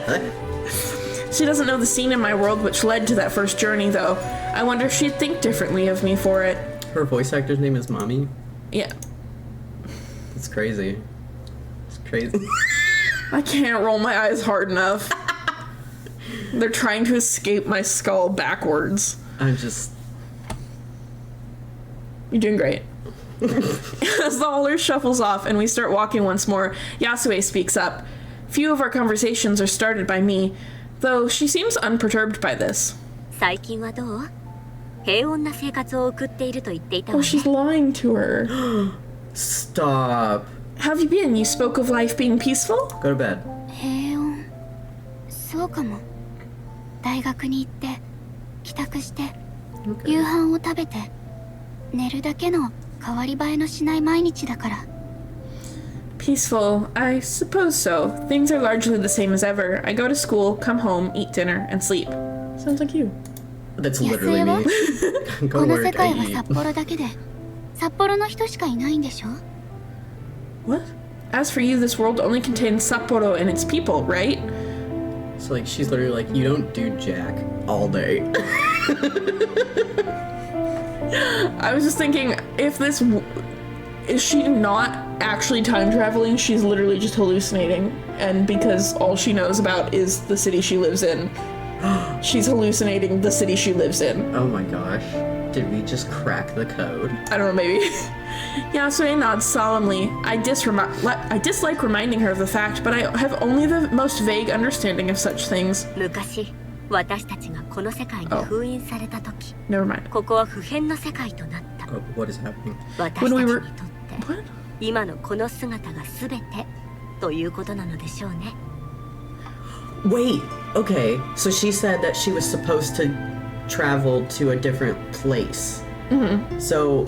She doesn't know the scene in my world which led to that first journey, though. I wonder if she'd think differently of me for it. Her voice actor's name is Mommy? Yeah. It's crazy. It's crazy. I can't roll my eyes hard enough. They're trying to escape my skull backwards. I'm just... You're doing great. As the hauler shuffles off and we start walking once more, Yasue speaks up. Few of our conversations are started by me, though she seems unperturbed by this. 最近はどう？平穏な生活を送っていると言っていたわ Oh, ね。 she's lying to her. Stop. How have you been? You spoke of life being peaceful? Go to bed. 平穏そうかも。大学に行って帰宅して夕飯を食べて寝るだけの変わり映えのしない毎日だから。 Peaceful, I suppose so. Things are largely the same as ever. I go to school, come home, eat dinner, and sleep. Sounds like you. That's literally me. こ Go の work, 世界 I は eat. 札幌だけで札幌の人しかいないんでしょ What? As for you, this world only contains Sapporo and its people, right? So, like, she's literally like, you don't do jack all day. I was just thinking, if this... Is she not actually time traveling? She's literally just hallucinating. And because all she knows about is the city she lives in, she's hallucinating the city she lives in. Oh my gosh. Did we just crack the code? I don't know, maybe. Yasue nods solemnly. I dislike reminding her of the fact, but I have only the most vague understanding of such things. 昔、私たちがこの世界に封印された時、 Never mind. ここは不変の世界となった。 Oh, what is happening? 私たち When we に were... とって What? 今のこの姿が全てということなのでしょうね。 Wait, okay. So she said that she was supposed to travel to a different place. Mm-hmm. So,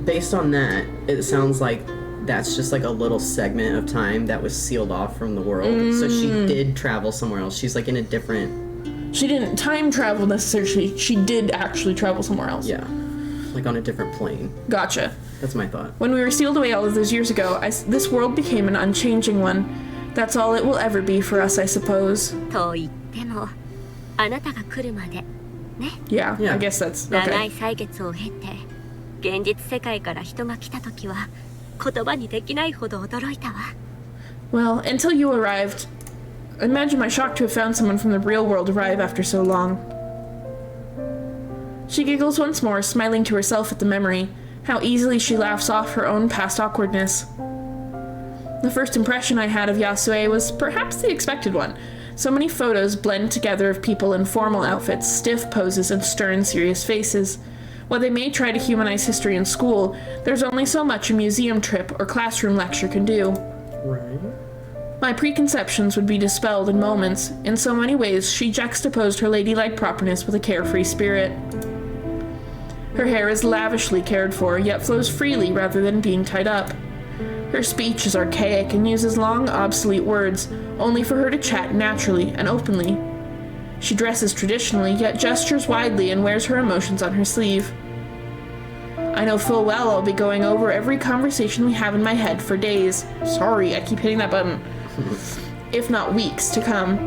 based on that, it sounds like that's just like a little segment of time that was sealed off from the world. So she did travel somewhere else. She's like in a different... She didn't time travel necessarily. She did actually travel somewhere else. Yeah. Like on a different plane. Gotcha. That's my thought. When we were sealed away all of those years ago, this world became an unchanging one. That's all it will ever be for us, I suppose. と言っても、あなたが来るまで、ね。 Yeah, Yeah. I guess that's 長い okay. 歳月を経て、現実世界から人が来た時は、言葉にできないほど驚いたわ。 Well, until you arrived, imagine my shock to have found someone from the real world arrive after so long. She giggles once more, smiling to herself at the memory. How easily she laughs off her own past awkwardness. The first impression I had of Yasue was perhaps the expected one. So many photos blend together of people in formal outfits, stiff poses, and stern, serious faces. While they may try to humanize history in school, there's only so much a museum trip or classroom lecture can do. Right. My preconceptions would be dispelled in moments. In so many ways, she juxtaposed her ladylike properness with a carefree spirit. Her hair is lavishly cared for, yet flows freely rather than being tied up. Her speech is archaic and uses long, obsolete words, only for her to chat naturally and openly. She dresses traditionally, yet gestures widely and wears her emotions on her sleeve. I know full well I'll be going over every conversation we have in my head for days. Sorry, I keep hitting that button. If not weeks to come.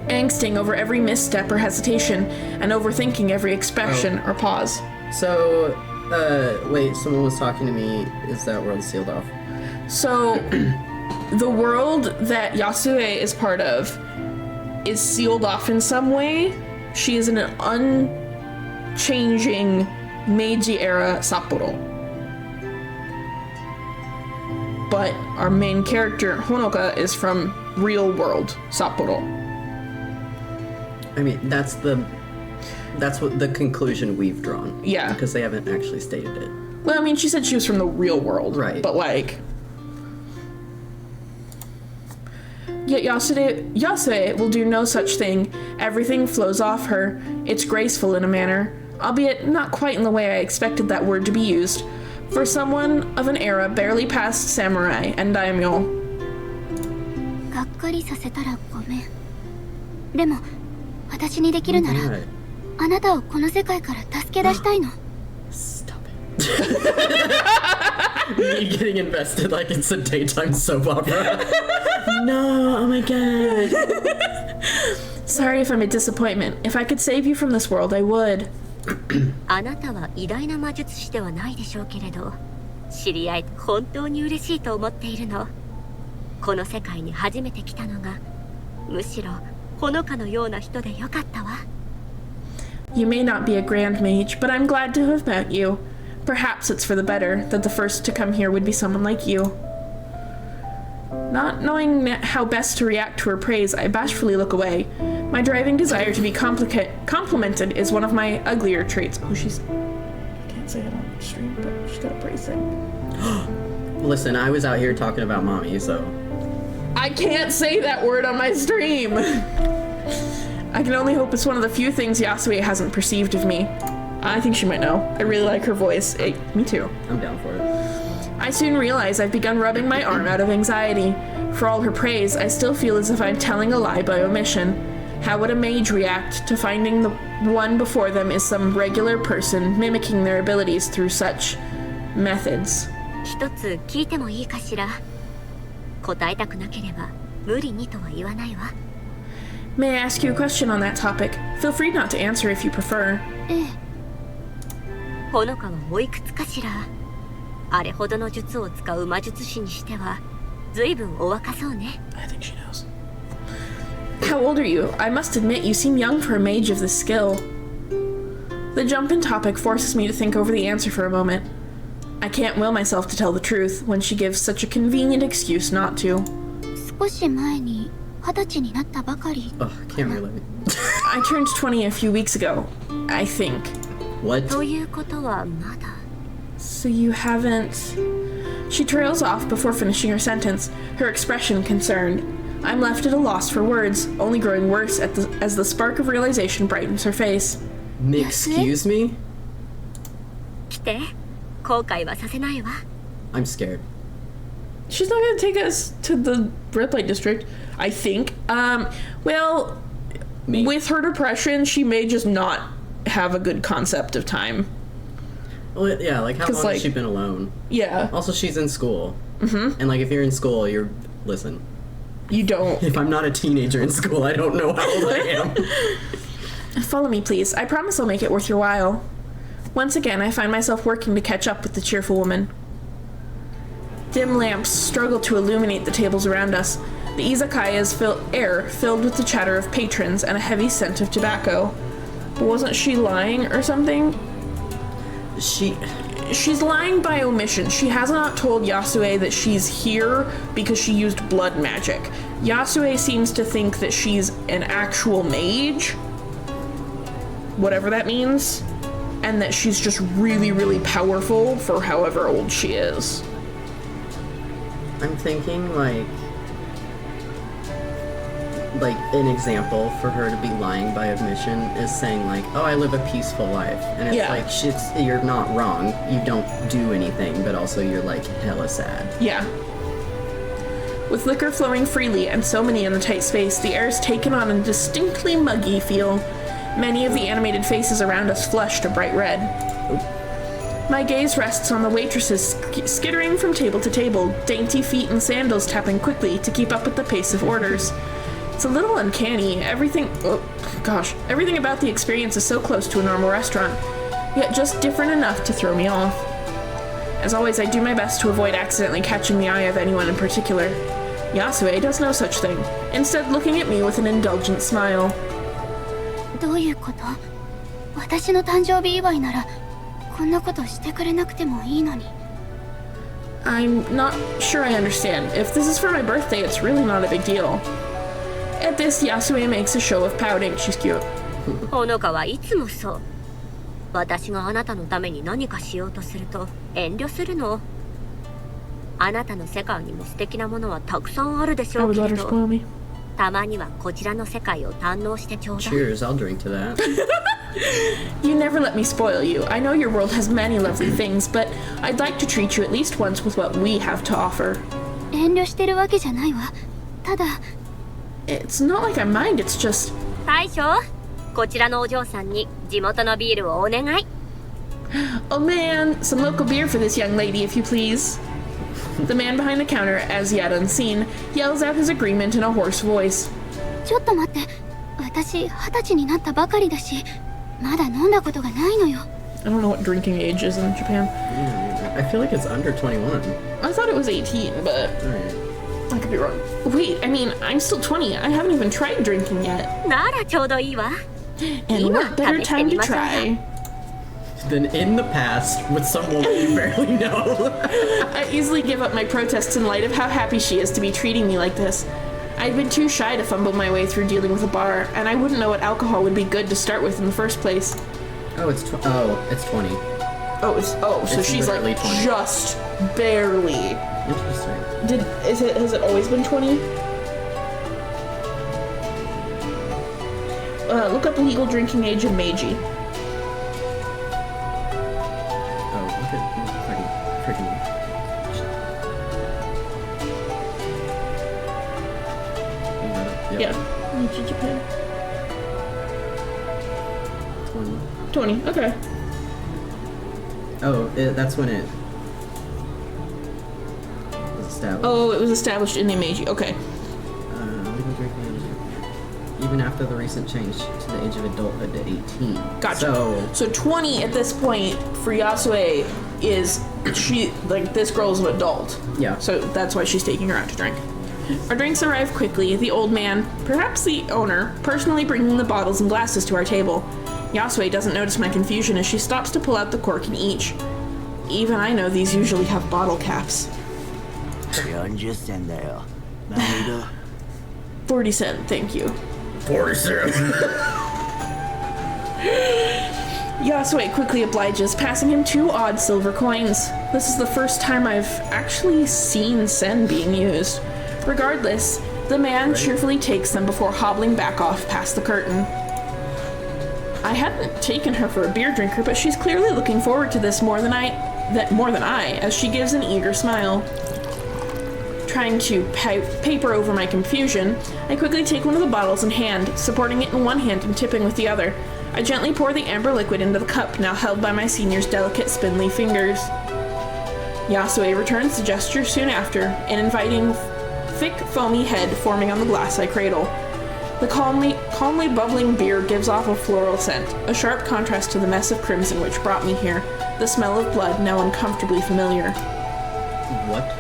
Angsting over every misstep or hesitation, and overthinking every expression or pause. So, wait, someone was talking to me. Is that world sealed off? So, the world that Yasue is part of is sealed off in some way. She is in an unchanging Meiji-era Sapporo. But our main character, Honoka, is from real world Sapporo. I mean, that's what the conclusion we've drawn. Yeah. Because they haven't actually stated it. Well, I mean, she said she was from the real world. Right. But, like... Yet Yasue will do no such thing. Everything flows off her. It's graceful in a manner, albeit not quite in the way I expected that word to be used, for someone of an era barely past samurai and daimyo. がっかりさせたらごめん。でも私にできるなら Alright. あなたをこの世界から助け出したいの。 Stop it. Me getting invested like it's a daytime soap opera. No, oh my god. Sorry if I'm a disappointment. If I could save you from this world, I would. あなたは偉大な魔術師ではないでしょうけれど、知り合えて本当に嬉しいと思っているの。この世界に初めて来たのが、むしろほのかのような人でよかったわ。You may not be a grand mage, but I'm glad to have met you. Perhaps it's for the better that the first to come here would be someone like you. Not knowing how best to react to her praise, I bashfully look away. My driving desire to be complimented is one of my uglier traits. Oh, I can't say it on stream, but she's got a praise thing. Listen, I was out here talking about mommy, so... I can't say that word on my stream! I can only hope it's one of the few things Yasue hasn't perceived of me. I think she might know. I really like her voice. Hey, me too. I'm down for it. I soon realize I've begun rubbing my arm out of anxiety. For all her praise, I still feel as if I'm telling a lie by omission. How would a mage react to finding the one before them is some regular person mimicking their abilities through such methods? 一つ聞いてもいいかしら。答えたくなければ無理にとは言わないわ。May I ask you a question on that topic? Feel free not to answer if you prefer. ええ。ほのかはおいくつかしら。あれほどの術を使う魔術師にしては随分お若そうね。I think she knows. How old are you? I must admit you seem young for a mage of this skill. The jump in topic forces me to think over the answer for a moment. I can't will myself to tell the truth when she gives such a convenient excuse not to. 少し前に20歳になったばかり。 Ugh, can't relate. I turned 20 a few weeks ago, I think. What? ということはまだ。 So you haven't... She trails off before finishing her sentence, her expression concerned. I'm left at a loss for words, only growing worse as the spark of realization brightens her face. Excuse me? 来て、後悔はさせないわ。I'm scared. She's not gonna take us to the red light district, I think. Well, Me. with her depression, she may just not have a good concept of time. Well, yeah, like how 'Cause, long like- has she been alone? Yeah, Also, she's in school. Mm-hmm. And like, if you're in school, listen. you don't. If I'm not a teenager in school, I don't know how old I am. Follow me, please. I promise I'll make it worth your while. Once again, I find myself working to catch up with the cheerful woman. Dim lamps struggle to illuminate the tables around us. The izakaya's air filled with the chatter of patrons and a heavy scent of tobacco. But wasn't she lying or something? She's lying by omission. She has not told Yasue that she's here because she used blood magic. Yasue seems to think that she's an actual mage, whatever that means, and that she's just really, really powerful for however old she is. I'm thinking like an example for her to be lying by omission is saying like, oh, I live a peaceful life, and it's Yeah. like you're not wrong, you don't do anything, but also you're like hella sad. Yeah. With liquor flowing freely and so many in the tight space, the air is taken on a distinctly muggy feel. Many of the animated faces around us flush to bright red. My gaze rests on the waitresses skittering from table to table, dainty feet and sandals tapping quickly to keep up with the pace of orders. It's a little uncanny. Everything about the experience is so close to a normal restaurant, yet just different enough to throw me off. As always, I do my best to avoid accidentally catching the eye of anyone in particular. Yasue does no such thing, instead looking at me with an indulgent smile. どういうこと？私の誕生日祝いならこんなことしてくれなくてもいいのに。 I'm not sure I understand. If this is for my birthday, it's really not a big deal. At this, Yasue makes a show of pouting. She's cute. ほのかはいつもそう。私があなたのために何かしようとすると遠慮するの。あなたの世界にも素敵なものはたくさんあるでし I ょう would け let れ her ど、 spoil me. たまにはこちらの世界を堪能してちょうだい。 Cheers, I'll drink to that. You never let me spoil you. I know your world has many lovely things, but I'd like to treat you at least once with what we have to offer. 遠慮してるわけじゃないわ。ただ It's not like I mind, it's just... 大将、こちらのお嬢さんに地元のビールをお願い。 Oh man, some local beer for this young lady, if you please. The man behind the counter, as yet unseen, yells out his agreement in a hoarse voice. ちょっと待って。私20歳になったばかりだし、まだ飲んだことがないのよ。 I don't know what drinking age is in Japan. I feel like it's under 21. I thought it was 18, but Alright. I could be wrong. Wait, I mean, I'm still 20. I haven't even tried drinking yet. ならちょうどいいわ。 And what better time to try? Then in the past, with some woman you barely know. I easily give up my protests in light of how happy she is to be treating me like this. I'd been too shy to fumble my way through dealing with a bar, and I wouldn't know what alcohol would be good to start with in the first place. Oh, it's 20. So It's she's like literally 20. just barely. Interesting. Has it always been 20? Look up legal drinking age in Meiji. Oh, look at freaking. Yeah. Meiji, Japan. 20. 20. Okay. Oh, that's when it was established. Oh, it was established in the Meiji. Okay. Legal drinking age. Even after the recent change to the age of adulthood to 18. Gotcha. So 20 at this point for Yasue is this girl's an adult. Yeah. So that's why she's taking her out to drink. Our drinks arrive quickly, the old man, perhaps the owner, personally bringing the bottles and glasses to our table. Yasue doesn't notice my confusion as she stops to pull out the cork in each. Even I know these usually have bottle caps. 40銭だよ。何だ 40 cent, thank you. 40 cents. Yasue quickly obliges, passing him 2 odd silver coins. This is the first time I've actually seen sen being used. Regardless, the man cheerfully takes them before hobbling back off past the curtain. I hadn't taken her for a beer drinker, but she's clearly looking forward to this more than I, as she gives an eager smile. Trying to paper over my confusion, I quickly take one of the bottles in hand, supporting it in one hand and tipping with the other. I gently pour the amber liquid into the cup now held by my senior's delicate spindly fingers. Yasue returns the gesture soon after, an inviting, thick, foamy head forming on the glass I cradle. The calmly bubbling beer gives off a floral scent, a sharp contrast to the mess of crimson which brought me here, the smell of blood now uncomfortably familiar. What?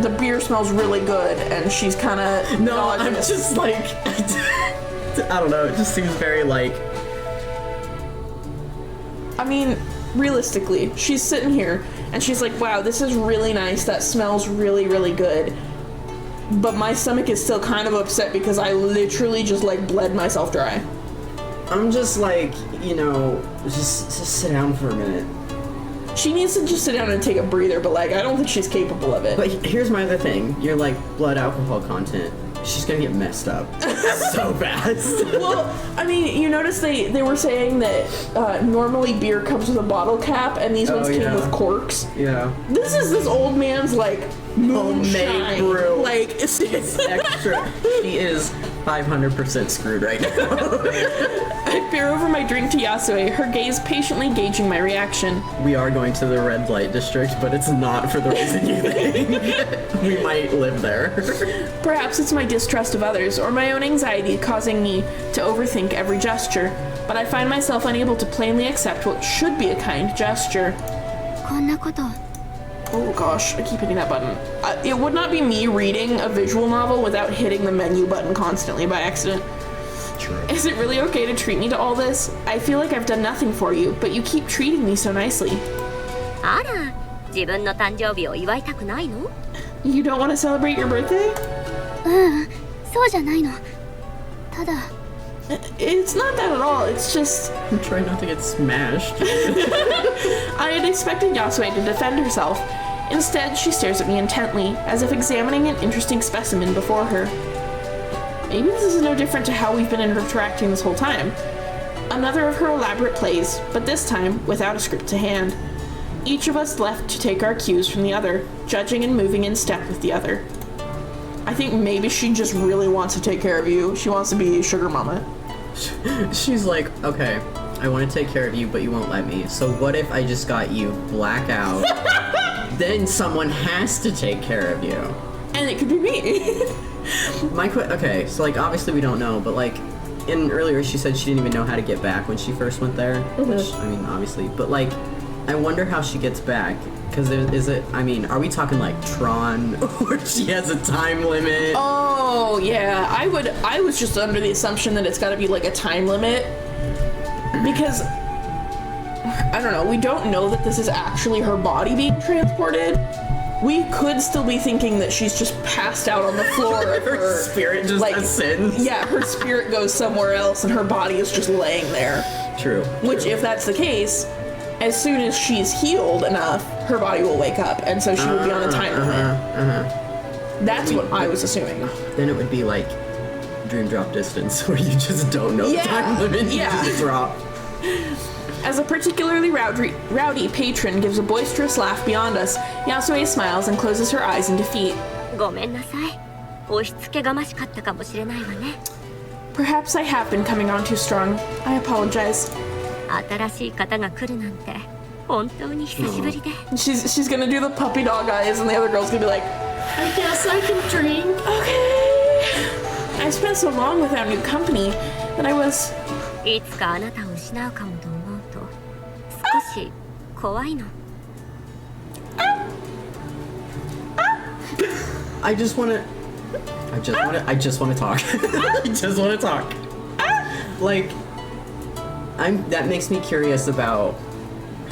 The beer smells really good, and she's kind of... No, I'm just like... I don't know, it just seems very like... I mean, realistically, she's sitting here, and she's like, wow, this is really nice, that smells really, really good. But my stomach is still kind of upset because I literally just, like, bled myself dry. I'm just like, just sit down for a minute. She needs to just sit down and take a breather, but, like, I don't think she's capable of it. But here's my other thing. You're like, blood alcohol content. She's gonna get messed up so fast. Well, I mean, you notice they were saying that normally beer comes with a bottle cap, and these ones came with corks. Yeah. This is this old man's, like, moonshine. Homemade brew. Like, it's Extra. She is 500% screwed right now. I peer over my drink to Yasue, her gaze patiently gauging my reaction. We are going to the red light district, but it's not for the reason you think. We might live there. Perhaps it's my distrust of others, or my own anxiety causing me to overthink every gesture, but I find myself unable to plainly accept what should be a kind gesture. こんなこと Oh gosh, I keep hitting that button. It would not be me reading a visual novel without hitting the menu button constantly by accident. True. Is it really okay to treat me to all this? I feel like I've done nothing for you, but you keep treating me so nicely. あら、自分の誕生日を祝いたくないの？ You don't want to celebrate your birthday? そうじゃないの。ただ It's not that at all, it's just... I'm trying not to get smashed. I had expected Yasue to defend herself, Instead, she stares at me intently, as if examining an interesting specimen before her. Maybe this is no different to how we've been interacting this whole time. Another of her elaborate plays, but this time without a script to hand. Each of us left to take our cues from the other, judging and moving in step with the other. I think maybe she just really wants to take care of you. She wants to be sugar mama. She's like, okay, I want to take care of you, but you won't let me. So what if I just got you blackout? Then someone has to take care of you. And it could be me. Okay, so like obviously we don't know, but like in earlier she said she didn't even know how to get back when she first went there. Which, I mean, obviously, but like I wonder how she gets back. Because are we talking like Tron, or she has a time limit? Oh, yeah. I was just under the assumption that it's got to be like a time limit. Because, I don't know, we don't know that this is actually her body being transported. We could still be thinking that she's just passed out on the floor. Her spirit just ascends. Yeah, her spirit goes somewhere else and her body is just laying there. True. Which, if that's the case, as soon as she's healed enough, her body will wake up, and so she will be on a time limit. That's what I was assuming. Then it would be like Dream Drop Distance, where you just don't know the time limit, you just drop. As a particularly rowdy patron gives a boisterous laugh beyond us, Yasue smiles and closes her eyes in defeat. ごめんなさい。押し付けがましかったかもしれないわね。 Perhaps I have been coming on too strong. I apologize. 新しい方が来るなんて本当に久しぶりで。 She's gonna do the puppy dog eyes, and the other girl's gonna be like, I guess I can drink. Okay. I spent so long without new company that I was. いつかあなたを失うかもと思うと少し怖いの。 I just want to talk. I just want to talk. Like, that makes me curious about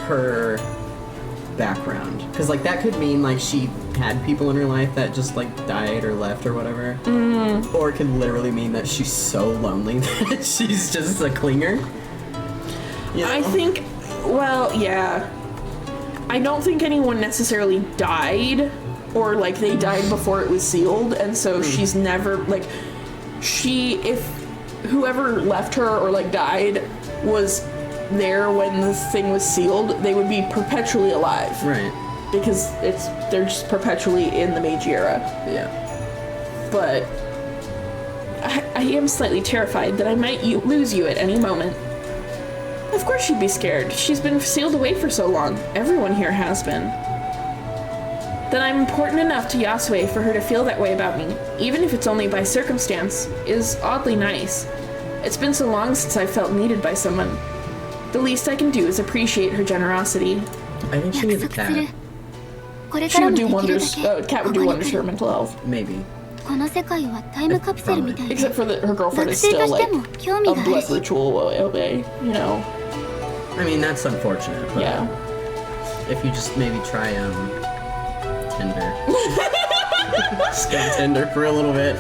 her background, because like that could mean like she had people in her life that just like died or left or whatever, or it could literally mean that she's so lonely that she's just a clinger. You know? I think, well, yeah. I don't think anyone necessarily died, or like they died before it was sealed, and so she's never like if whoever left her or like died was there when the thing was sealed, they would be perpetually alive. Right. Because they're just perpetually in the Meiji era. Yeah. But I am slightly terrified that I might lose you at any moment. Of course she'd be scared. She's been sealed away for so long. Everyone here has been. That I'm important enough to Yasue for her to feel that way about me, even if it's only by circumstance, is oddly nice. It's been so long since I felt needed by someone. The least I can do is appreciate her generosity. I think she needs a cat. She would do wonders. Cat would do wonders for her mental health. Maybe. この世界はタイムカプセルみたいで Except for her girlfriend 学 is 生と still し like ても興味 a がある blood し ritual away, you know. I mean, that's unfortunate. But Yeah. If you just maybe try Tinder. Just go Tinder for a little bit.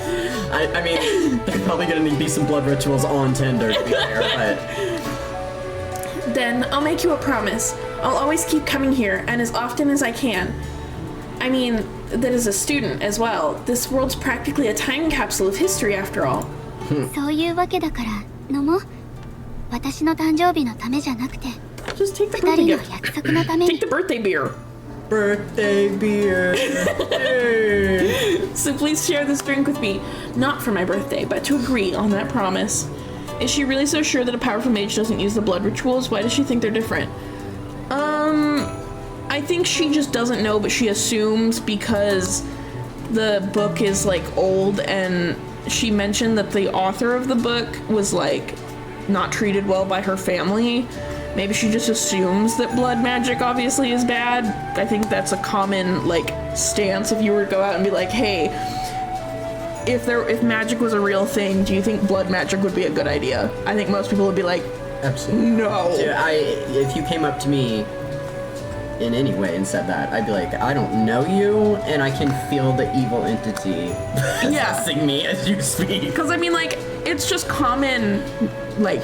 I mean, there's probably gonna need to be some blood rituals on Tinder to be fair, but Then I'll make you a promise. I'll always keep coming here, and as often as I can. I mean, that as a student as well. This world's practically a time capsule of history after all. そういうわけだから飲もう私の誕生日のためじゃなくて Just take the 二 birthday 人の gift. 約束のため Take に the birthday beer. birthday beer. Hey. So please share this drink with me. Not for my birthday, but to agree on that promise. Is she really so sure that a powerful mage doesn't use the blood rituals? Why does she think they're different? I think she just doesn't know, but she assumes because the book is like old, and she mentioned that the author of the book was like not treated well by her family. Maybe she just assumes that blood magic obviously is bad. I think that's a common like stance if you were to go out and be like, hey, if magic was a real thing, do you think blood magic would be a good idea? I think most people would be like, Absolutely. no. Dude, if you came up to me in any way and said that, I'd be like, I don't know you, and I can feel the evil entity possessing me as you speak. Because I mean, like, it's just common, like,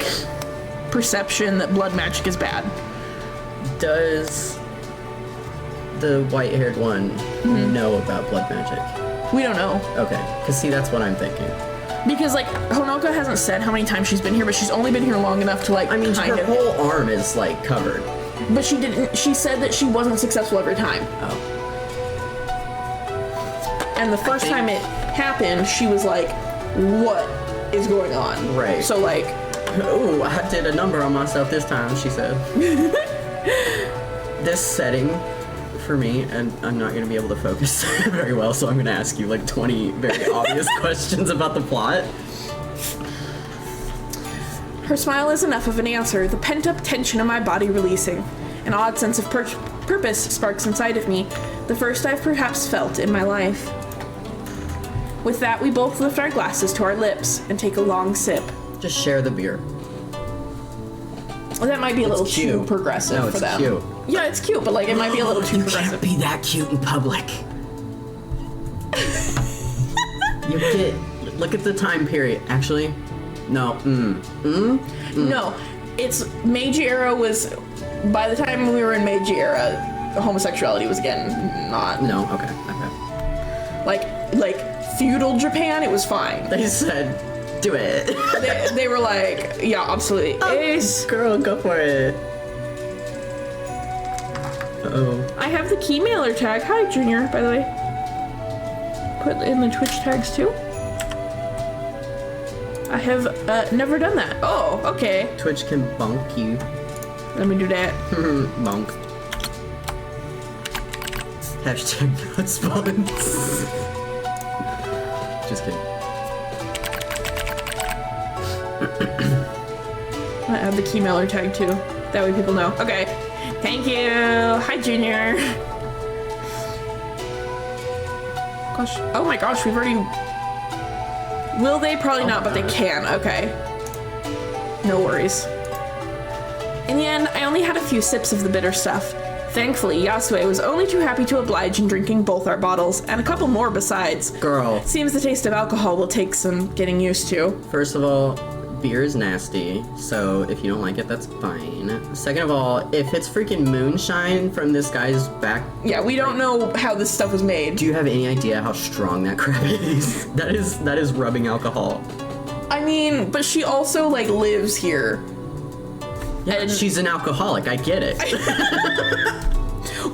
perception that blood magic is bad. Does the white-haired one know about blood magic? We don't know. Okay, because see, that's what I'm thinking. Because, like, Honoka hasn't said how many times she's been here, but she's only been here long enough to, like, I mean, kind her of... whole arm is, like, covered. But she didn't... She said that she wasn't successful every time. Oh. And the first time it happened, she was like, what is going on? Right. So, like... Oh, I did a number on myself this time, she said. This setting, for me, and I'm not going to be able to focus very well, so I'm going to ask you, like, 20 very obvious questions about the plot. Her smile is enough of an answer, the pent-up tension in my body releasing. An odd sense of purpose sparks inside of me, the first I've perhaps felt in my life. With that, we both lift our glasses to our lips and take a long sip. Just share the beer. Well, that might be a little too cute. progressive No, for it's them. cute. Yeah, it's cute, but like it might be a little too progressive. You can't be that cute in public. You get... Look at the time period. Actually, no. No, it's Meiji era was... By the time we were in Meiji era, homosexuality was again not... No, okay. Like feudal Japan, it was fine. They said, do it. They were like, yeah, absolutely. Ace. Girl, go for it. Uh-oh. I have the key mailer tag. Hi, Junior, by the way. Put in the Twitch tags too. I have never done that. Oh, okay. Twitch can bonk you. Let me do that. Bonk. Hashtag not spawns. Just kidding. I add the key mailer tag too. That way people know. Okay. Thank you. Hi, Junior. Gosh. Oh my gosh, we've already... Will they? Probably not, but they can. Okay. No worries. In the end, I only had a few sips of the bitter stuff. Thankfully, Yasue was only too happy to oblige in drinking both our bottles, and a couple more besides. Girl. Seems the taste of alcohol will take some getting used to. First of all, beer is nasty, so if you don't like it, that's fine. Second of all, if it's freaking moonshine from this guy's back... Yeah, we don't know how this stuff was made. Do you have any idea how strong that crap is? That is rubbing alcohol. I mean, but she also, like, lives here. Yeah, And- she's an alcoholic, I get it.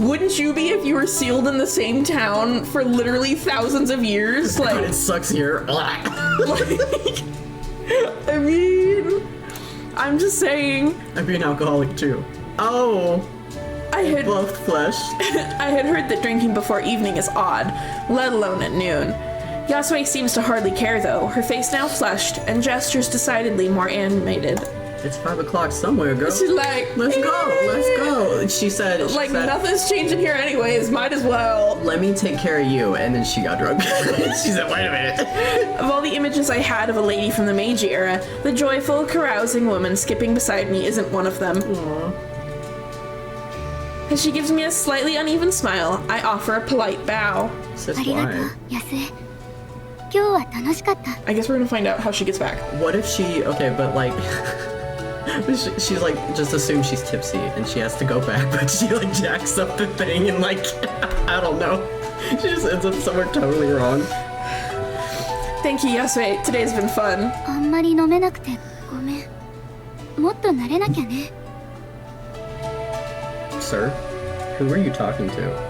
Wouldn't you be if you were sealed in the same town for literally thousands of years? God, Like, it sucks here. like I mean, I'm just saying, I'd be an alcoholic too. Oh, I had both flesh. I had heard that drinking before evening is odd, let alone at noon. Yasue seems to hardly care though, her face now flushed and gestures decidedly more animated. It's 5 o'clock somewhere, girl. She's like, Let's go, let's go. She said, Like, nothing's changing here anyways, might as well. let me take care of you, and then she got drunk. She said, wait a minute. Of all the images I had of a lady from the Meiji era, the joyful, carousing woman skipping beside me isn't one of them. Aww. As she gives me a slightly uneven smile, I offer a polite bow. Sis, ありがとう why? ヤスエ今日は楽しかった I guess we're gonna find out how she gets back. What if she, okay, but like, she's like, just assume she's tipsy, and she has to go back, but she like jacks up the thing and like, I don't know. She just ends up somewhere totally wrong. Thank you, Yasue. Today's been fun. あんまり飲めなくてごめんもっと慣れなきゃね Sir, who are you talking to?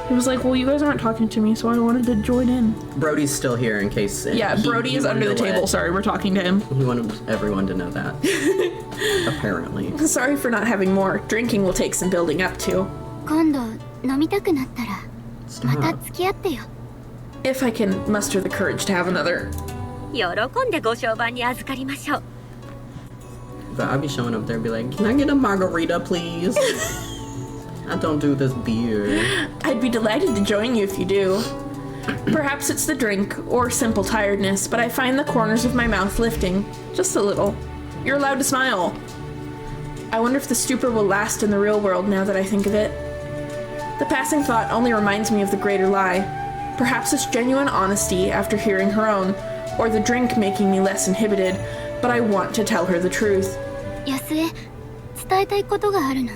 He was like, well, you guys aren't talking to me, so I wanted to join in. Brody's still here in case. Yeah, Brody is under the table. Sorry, we're talking to him. He wanted everyone to know that. Apparently. Sorry for not having more. Drinking will take some building up to. 今度飲みたくなったらまた Stop. 付き合ってよ If I can muster the courage to have another. 喜んでご商売に預かりましょう。 But I'd be showing up there and be like, can I get a margarita, please? I don't do this beer. I'd be delighted to join you if you do. Perhaps it's the drink or simple tiredness, but I find the corners of my mouth lifting. Just a little. You're allowed to smile. I wonder if the stupor will last in the real world now that I think of it. The passing thought only reminds me of the greater lie. Perhaps it's genuine honesty after hearing her own, or the drink making me less inhibited, but I want to tell her the truth. ヤスエ伝えたいことがあるの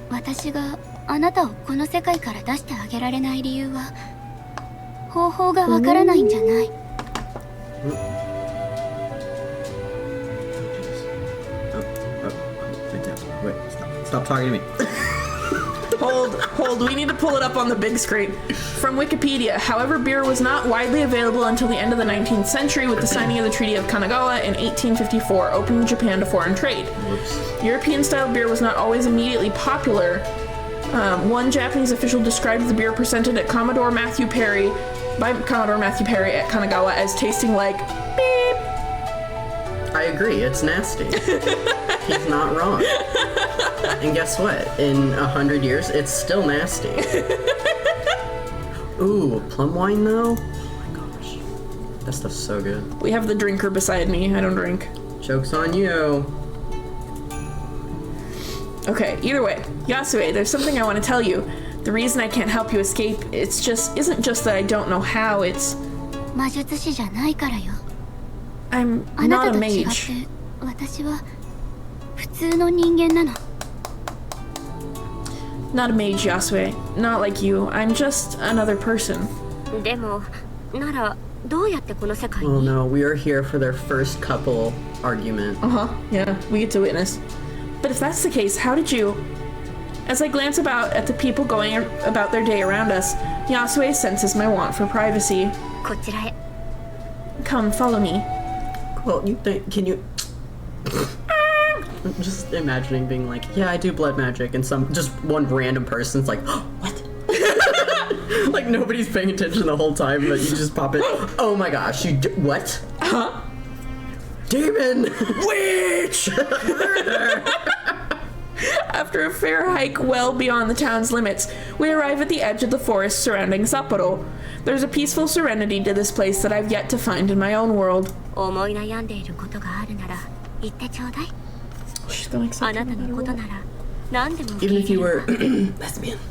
私があなたをこの世界から出してあげられない理由は方法がわからないんじゃない。 Wait, stop talking to me. Hold, we need to pull it up on the big screen. From Wikipedia, however, beer was not widely available until the end of the 19th century with the signing of the Treaty of Kanagawa in 1854, opening Japan to foreign trade. Whoops. European-style beer was not always immediately popular. One Japanese official described the beer presented at Commodore Matthew Perry at Kanagawa as tasting like beep. I agree, it's nasty. He's not wrong. And guess what? In 100 years, it's still nasty. Ooh, plum wine though? Oh my gosh. That stuff's so good. We have the drinker beside me. I don't drink. Joke's on you. Okay, either way, Yasue, there's something I want to tell you. The reason I can't help you escape, isn't just that I don't know how, it's 魔術師じゃないからよ。 I'm あな not た a と違って mage. 私は普通の人間なの。 Not a mage, Yasue. Not like you. I'm just another person. でもならどうやってこの世界 Oh に no, we are here for their first couple argument. Uh-huh, yeah, we get to witness. But if that's the case, how did you... As I glance about at the people going about their day around us, Yasue senses my want for privacy. こちらへ Come, follow me. Well, can you... I'm just imagining being like, yeah, I do blood magic, and just one random person's like, oh, what? Like nobody's paying attention the whole time, but you just pop it. Oh my gosh, what? Huh? Demon! Witch! After a fair hike well beyond the town's limits, we arrive at the edge of the forest surrounding Sapporo. There's a peaceful serenity to this place that I've yet to find in my own world. 思い悩んでいることがあるなら言ってちょうだい。 She's gonna accept あなた me no のこと matter なら何でも受け Even 入 if you れる were lesbian. what.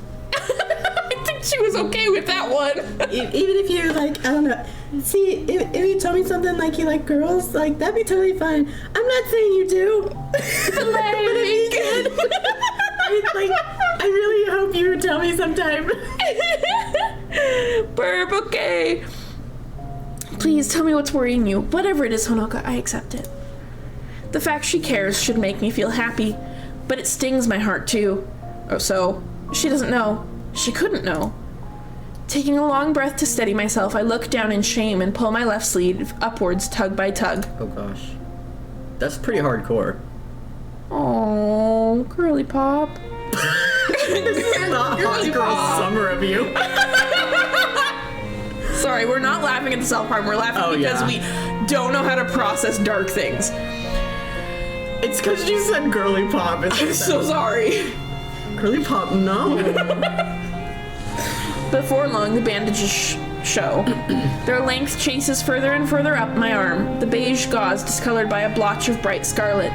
I think she was okay with that one. Even if you're like, I don't know. See, if you tell me something like you like girls, like that'd be totally fine. I'm not saying you do. But if you could, I really hope you would tell me sometime. Burp, okay. Please tell me what's worrying you. Whatever it is, Honoka, I accept it. The fact she cares should make me feel happy, but it stings my heart too. Oh, so she doesn't know. She couldn't know. Taking a long breath to steady myself, I look down in shame and pull my left sleeve upwards, tug by tug. Oh gosh. That's pretty hardcore. Oh, girly pop. This is not hot girl summer of you. Sorry, we're not laughing at the self harm. We're laughing because we don't know how to process dark things. It's because you said girly pop. I'm so sorry. Girly pop, no. Before long, the bandages show. Their length chases further and further up my arm, the beige gauze discolored by a blotch of bright scarlet.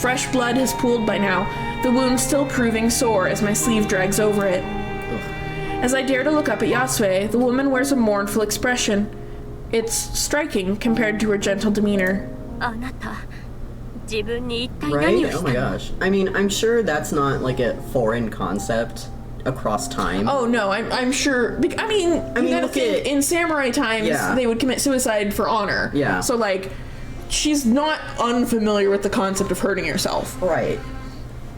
Fresh blood has pooled by now, the wound still proving sore as my sleeve drags over it. As I dare to look up at Yasue, the woman wears a mournful expression. It's striking compared to her gentle demeanor. あなた自分に一体何を Right? し Oh た my の gosh. I mean, I'm sure that's not like a foreign concept across time. Oh no, I'm sure. I mean, you gotta look think at- in samurai times Yeah. they would commit suicide for honor. Yeah. So like, she's not unfamiliar with the concept of hurting yourself. Right.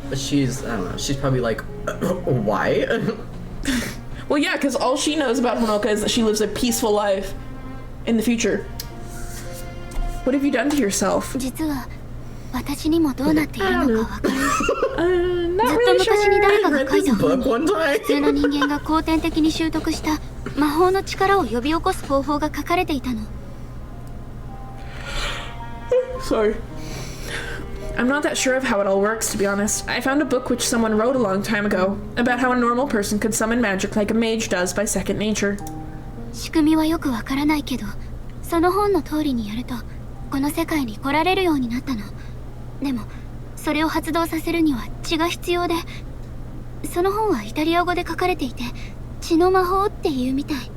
But she's, I don't know, she's probably like, why? Well, yeah, because all she knows about Honoka is that she lives a peaceful life in the future. What have you done to yourself? 実は私にもどうなっているのかわからない。 Not ずっと really 昔に sure. 誰か I が read 書い this た本 book に one time. 普通の人間が後天的に習得した魔法の力を呼び起こす方法が書かれていたの。 Sorry. I'm not that sure of how it all works, to be honest. I found a book which someone wrote a long time ago about how a normal person could summon magic like a mage does by second nature. 仕組みはよくわからないけど、その本の通りにやるとこの世界に来られるようになったの。でもそれを発動させるには血が必要で、その本はイタリア語で書かれていて血の魔法っていうみたい。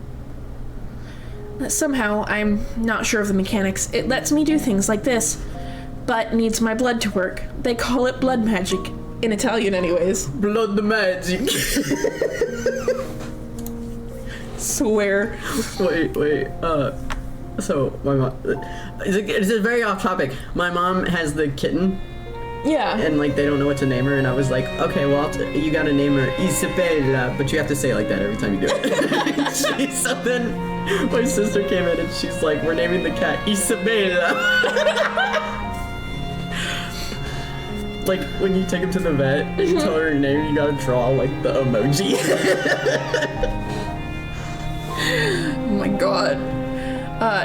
Somehow, I'm not sure of the mechanics. It lets me do things like this, but needs my blood to work. They call it blood magic. In Italian, anyways. Blood the magic. Swear. Wait. So my mom. It's a very off topic. My mom has the kitten, Yeah. and like they don't know what to name her, and I was like, okay, well, you gotta name her Isabella, but you have to say it like that every time you do it. So then my sister came in and she's like, we're naming the cat Isabella. Like when you take him to the vet and you tell her your name, you gotta draw like the emoji. Oh my god.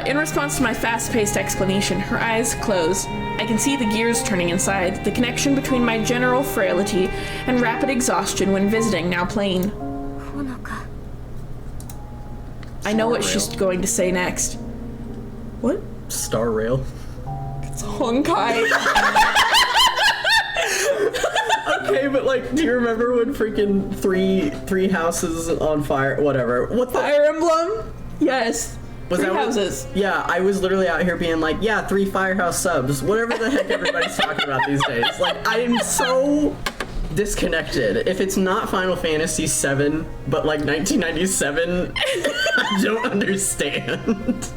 In response to my fast-paced explanation, her eyes close. I can see the gears turning inside, the connection between my general frailty and rapid exhaustion when visiting now plain. ほのか I know what she's going to say next. What? Star rail. It's Honkai. Okay, but like, do you remember when freaking three houses on fire? Whatever. What the? Fire Emblem? Yes. Was Three that what- houses. Yeah, I was literally out here being like, yeah, 3 Firehouse subs. Whatever the heck everybody's talking about these days. Like, I am so disconnected. If it's not Final Fantasy VII, but like 1997, I don't understand.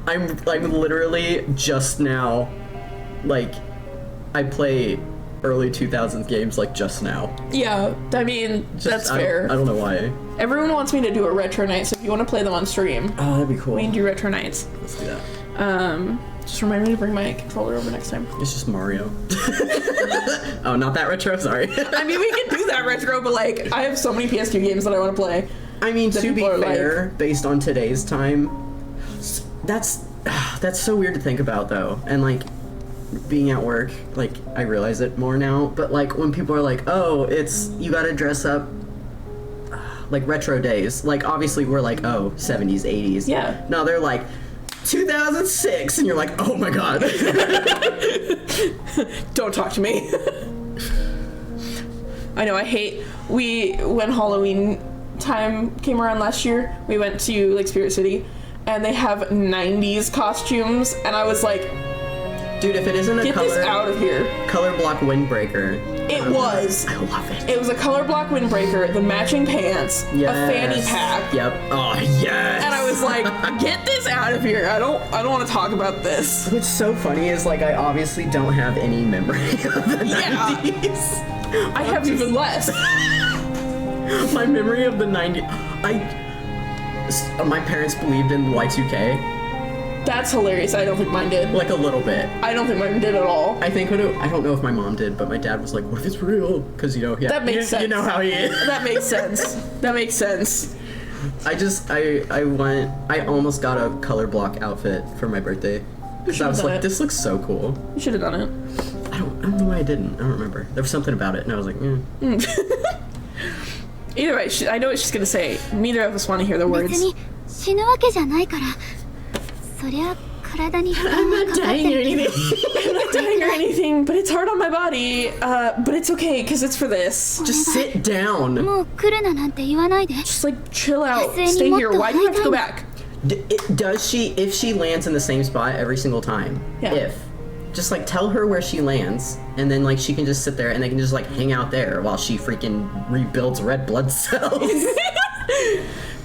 I'm literally just now, like, I play early 2000s games like just now. Yeah, I mean, that's fair. I don't know why. Everyone wants me to do a retro night, so if you want to play them on stream, Oh, that'd be cool. we can do retro nights. Let's do that. Just remind me to bring my controller over next time. It's just Mario. Oh, not that retro? Sorry. I mean, we can do that retro, but like, I have so many PS2 games that I want to play. I mean, That to be people are fair, based on today's time, that's so weird to think about, though. And like, being at work, like, I realize it more now. But like, when people are like, "Oh, it's you got to dress up," like retro days. Like, obviously, we're like, "Oh, 70s, 80s." Yeah. No, they're like 2006, and you're like, "Oh my god." Don't talk to me. I know, I hate. When Halloween time came around last year, we went to Lake Spirit City, and they have 90s costumes, and I was like, Dude, if it isn't a get this out of here. color block windbreaker, It was. I love it. It was a color block windbreaker, the matching pants, a fanny pack. Yep. Oh yes. And I was like, get this out of here. I don't want to talk about this. What's so funny is like I obviously don't have any memory of the Yeah. 90s. I have even less. My memory of the 90s. My parents believed in Y2K, That's hilarious. I don't think mine did. like a little bit. I don't think mine did at all. I think I don't know if my mom did, but my dad was like, "What if it's real?" Because yeah, That makes sense. You know how he is. That makes sense. That makes sense. I almost got a color block outfit for my birthday. Because I was done like, it. this looks so cool. You should have done it. I don't know why I didn't. I don't remember. There was something about it, and I was like, Either way, I know what she's gonna say. Neither of us want to hear the 別 words. に死ぬわけじゃないからそりゃ体に負担がかかってる I'm not dying or anything, but it's hard on my body. But it's okay, because it's for this. just sit down. もう来るななんて言わないで Just like chill out. Stay here. Why do you have to go back? Does she, if she lands in the same spot every single time? Yeah. Just like tell her where she lands, and then like she can just sit there and they can just like hang out there while she freaking rebuilds red blood cells.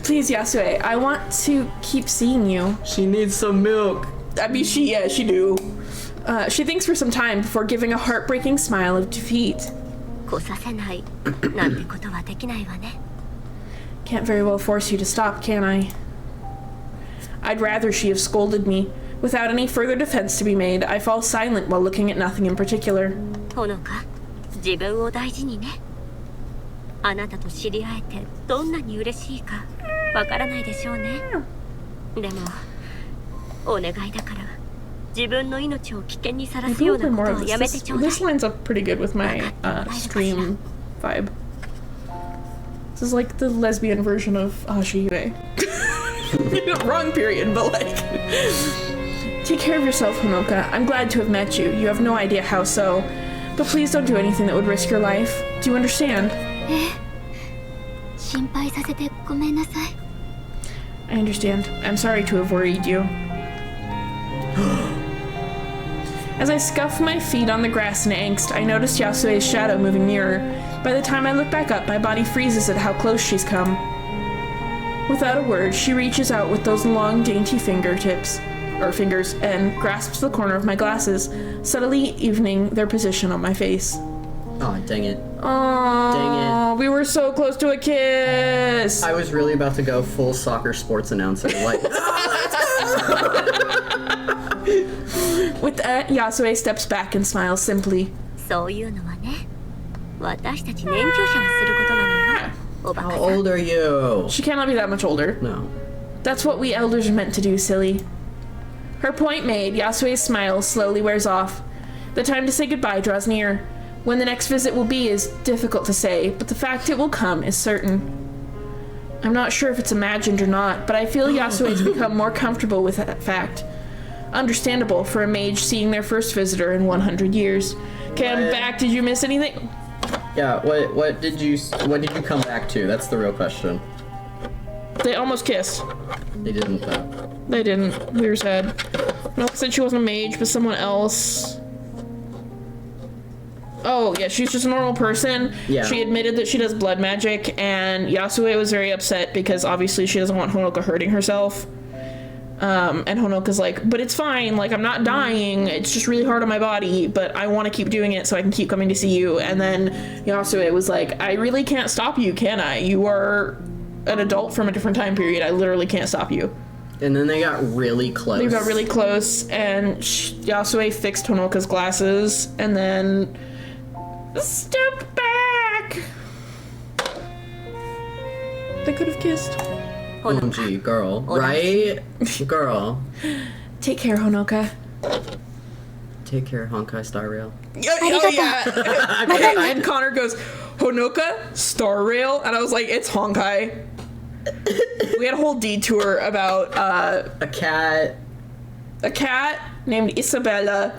Please, Yasue, I want to keep seeing you. She needs some milk. I mean, she do. She thinks for some time before giving a heartbreaking smile of defeat. 来させないなんてことはできないわね。 Can't very well force you to stop, can I? I'd rather she have scolded me. Without any further defense to be made, I fall silent while looking at nothing in particular. ほのか、自分を大事にね。あなたと知り合えてどんなに嬉しいかわからないでしょうね。でもお願いだから自分の命を危険にさら I すよ do う open な more こと of をやめ this. てちょうだい。 This lines up pretty good with my stream vibe. This is like the lesbian version of Hashihire. Wrong period, but like. Take care of yourself, Honoka. I'm glad to have met you. You have no idea how so. But please don't do anything that would risk your life. Do you understand? 心配させてごめんなさい I understand. I'm sorry to have worried you. As I scuff my feet on the grass in angst, I notice Yasue's shadow moving nearer. By the time I look back up, my body freezes at how close she's come. Without a word, she reaches out with those long, dainty fingers, and grasps the corner of my glasses, subtly evening their position on my face. Oh, dang it. Oh, Dang we were so close to a kiss. I was really about to go full soccer sports announcer, like, With that, Yasue steps back and smiles simply. そういうのはね、私たち年長者がすることなのよ、おバカ how さん。 old are you? She cannot be that much older. No. That's what we elders are meant to do, silly. Her point made, Yasue's smile slowly wears off. The time to say goodbye draws near. When the next visit will be is difficult to say, but the fact it will come is certain. I'm not sure if it's imagined or not, but I feel Yasue's become more comfortable with that fact. Understandable for a mage seeing their first visitor in 100 years. Okay, I'm back. Did you miss anything? Yeah, what did you come back to? That's the real question. They almost kissed. They didn't though. They didn't. We were sad. No, said she wasn't a mage, but someone else. Oh, yeah, she's just a normal person. Yeah. She admitted that she does blood magic, and Yasue was very upset because obviously she doesn't want Honoka hurting herself. And Honoka's like, but it's fine, like, I'm not dying, it's just really hard on my body, but I want to keep doing it so I can keep coming to see you. And then Yasue was like, I really can't stop you, can I? You are an adult from a different time period. I literally can't stop you. And then they got really close. They got really close, and Yasue fixed Honoka's glasses, and then stepped back. They could have kissed. OMG, girl. Right? Girl. Take care, Honoka. Take care, Honkai Star Rail. Oh, yeah. And Connor goes, Honoka, Star Rail? And I was like, it's Honkai. We had a whole detour about A cat. a cat named Isabella.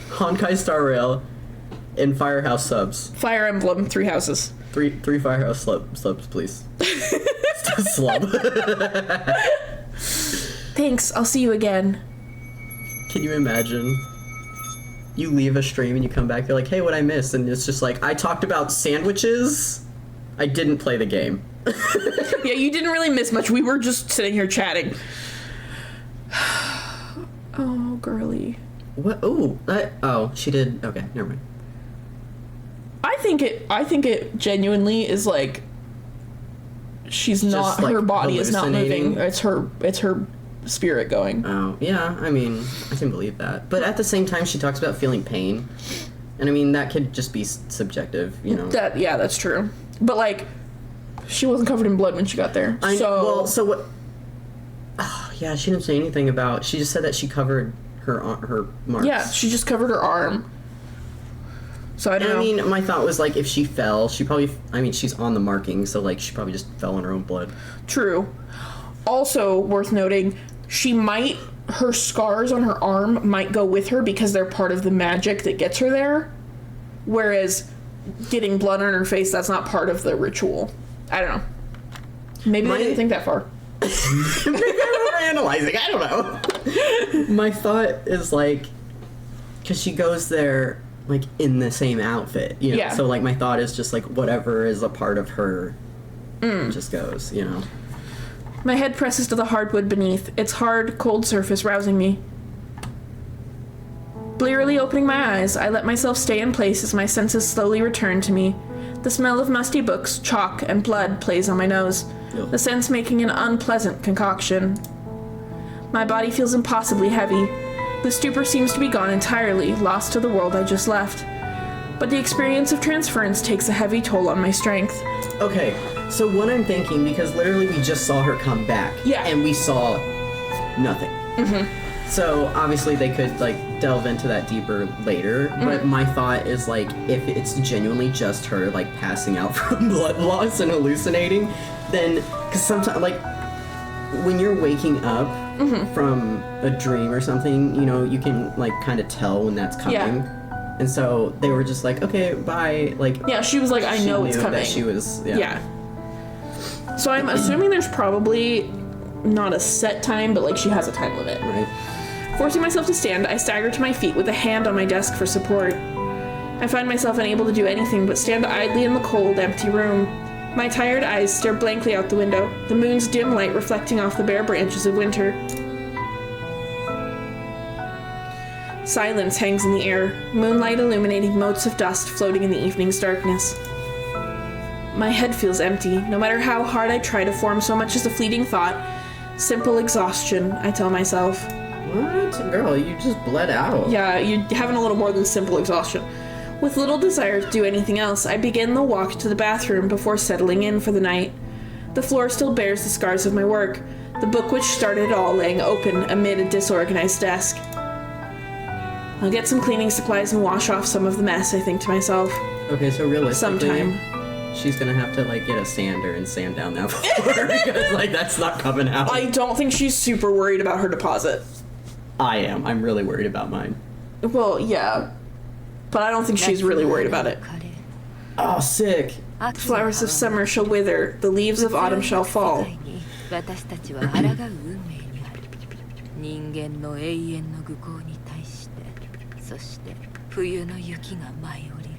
Honkai Star Rail and Firehouse subs. Fire Emblem, 3 houses. Three Firehouse subs, please. Slub. Thanks, I'll see you again. Can you imagine? You leave a stream and you come back, you're like, hey, what I missed? And it's just like, I talked about sandwiches. I didn't play the game. Yeah, you didn't really miss much. We were just sitting here chatting. Oh, girly. What? Oh, she did. Okay, never mind. I think it genuinely is like she's not, like, her body is not moving. hallucinating? It's her spirit going. Oh, yeah, I mean, I can believe that. But at the same time, she talks about feeling pain. And I mean, that could just be subjective, you know? That's true. But like, she wasn't covered in blood when she got there. So what? Oh, yeah, she didn't say anything about. She just said that she covered her marks. Yeah, she just covered her arm. So I don't know. I mean, my thought was like, if she fell, she probably. I mean, she's on the marking, so like, she probably just fell in her own blood. True. Also worth noting, her scars on her arm might go with her because they're part of the magic that gets her there. Whereas getting blood on her face, that's not part of the ritual. I don't know. Maybe they didn't think that far. Maybe I'm overanalyzing. I don't know. My thought is like, because she goes there like in the same outfit, you know. Yeah. So like, my thought is just like, whatever is a part of her just goes, you know. My head presses to the hardwood beneath, its hard, cold surface rousing me. Blearily opening my eyes, I let myself stay in place as my senses slowly return to me. The smell of musty books, chalk, and blood plays on my nose, the scents making an unpleasant concoction. My body feels impossibly heavy. The stupor seems to be gone entirely, lost to the world I just left. But the experience of transference takes a heavy toll on my strength. Okay, so what I'm thinking, because literally we just saw her come back. Yeah. And we saw nothing. Mm-hmm. So obviously they could like delve into that deeper later, but my thought is like, if it's genuinely just her like passing out from blood loss and hallucinating, then, because sometimes like when you're waking up from a dream or something, you know, you can like kind of tell when that's coming. Yeah. And so they were just like, okay, bye. Like, Yeah, she was like, I she know it's knew coming. that she was, Yeah. So I'm assuming there's probably not a set time, but like she has a time limit. Right. Forcing myself to stand, I stagger to my feet with a hand on my desk for support. I find myself unable to do anything but stand idly in the cold, empty room. My tired eyes stare blankly out the window, the moon's dim light reflecting off the bare branches of winter. Silence hangs in the air, moonlight illuminating motes of dust floating in the evening's darkness. My head feels empty, no matter how hard I try to form so much as a fleeting thought. Simple exhaustion, I tell myself. What? Girl, you just bled out. Yeah, you're having a little more than simple exhaustion. With little desire to do anything else, I begin the walk to the bathroom before settling in for the night. The floor still bears the scars of my work, the book which started it all laying open amid a disorganized desk. I'll get some cleaning supplies and wash off some of the mess, I think to myself. Okay, so realistically, Sometime. she's gonna have to like get a sander and sand down that floor because like that's not coming out. I don't think she's super worried about her deposit. I am. I'm really worried about mine. Well, yeah. But I don't think she's really worried about it. Oh, sick. Flowers of summer shall wither, the leaves of autumn shall fall. 私たちは抗う運命にある。人間の永遠の愚行に対して、そして冬の雪が舞い降りる。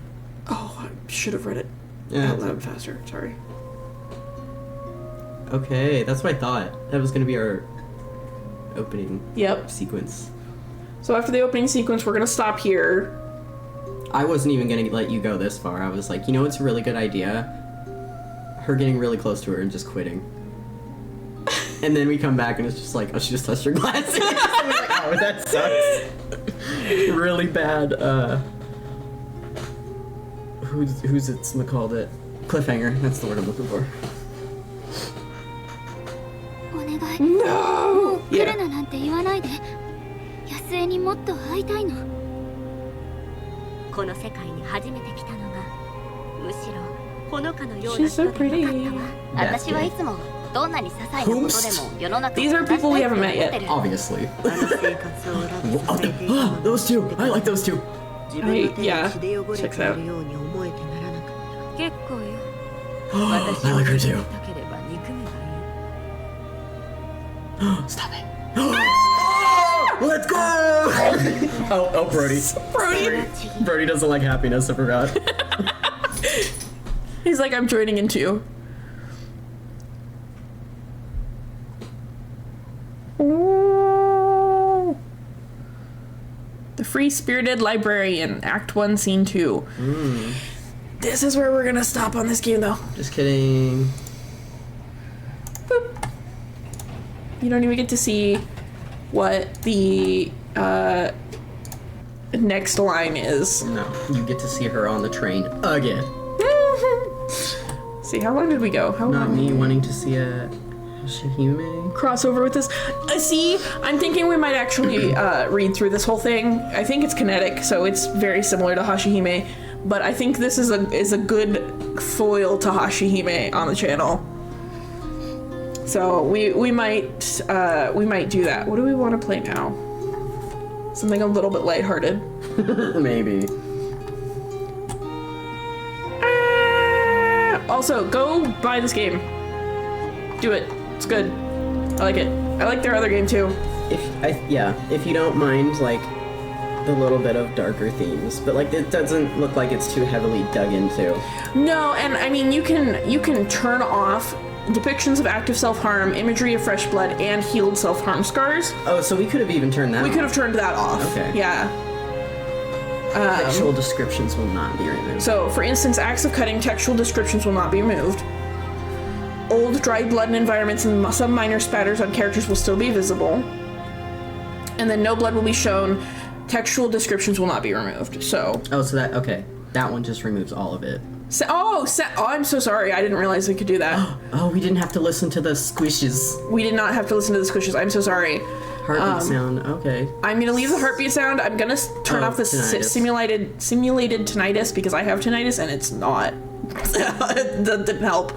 Oh, I should have read it Yeah. out loud faster. Sorry. Okay, that's what I thought. That was gonna be our opening Yep. sequence. So after the opening sequence, we're gonna stop here. I wasn't even gonna let you go this far. I was like, you know what's a really good idea? Her getting really close to her and just quitting. And then we come back and it's just like, oh, she just touched her glasses. And we're like, oh, that sucks. Really bad, who's it's called it? Cliffhanger, that's the word I'm looking for. お願い No! 来 Yeah. るななんて言わないで安江にもっと会いたいのこの世界に初めて来たのがむしろほのかのような She's so 人でよか pretty. ったわ。 私はいつもどんなに些細なことでも世の中を These are people we haven't met yet. Obviously. あの生活を恨み続けているの Ah, those two! I like those two! 自分の手で Yeah, 血で汚れて checks い out. るように思えてならなかった。結構よ。 I like her 私 too. をたければ憎めばいい。 Stop it. Let's go! oh, Brody. Brody doesn't like happiness, I forgot. He's like, I'm joining in too. Ooh. The Free-Spirited Librarian, Act 1, Scene 2. This is where we're gonna stop on this game, though. Just kidding. Boop. You don't even get to see what the next line is. No, you get to see her on the train again. See, how long did we go? How Not long? me wanting to see a Shihime. Crossover with this. See, I'm thinking we might actually read through this whole thing. I think it's kinetic, so it's very similar to Hashihime, but I think this is a good foil to Hashihime on the channel. So we might do that. What do we want to play now? Something a little bit lighthearted. Maybe. Also, go buy this game. Do it. It's good. I like it. I like their other game too. If you don't mind like the little bit of darker themes, but like it doesn't look like it's too heavily dug into. No, and I mean you can turn off depictions of active self-harm, imagery of fresh blood, and healed self-harm scars. Oh, so we could have even turned that We on. could have turned that off. Okay. Yeah. Textual descriptions will not be removed. So, for instance, acts of cutting, textual descriptions will not be removed. Old, dried blood in environments and some minor spatters on characters will still be visible. And then no blood will be shown. Textual descriptions will not be removed. So, Oh, so that one just removes all of it. oh, I'm so sorry. I didn't realize we could do that. Oh, we didn't have to listen to the squishes. We did not have to listen to the squishes. I'm so sorry. Heartbeat sound. Okay. I'm gonna leave the heartbeat sound. I'm gonna turn off the tinnitus. simulated tinnitus because I have tinnitus and it's not. That didn't help.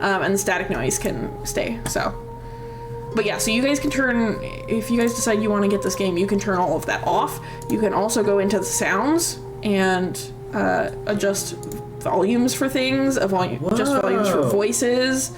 And the static noise can stay. So, but yeah. So you guys can turn if you guys decide you want to get this game. You can turn all of that off. You can also go into the sounds and adjust volumes for things. Adjust volumes for voices,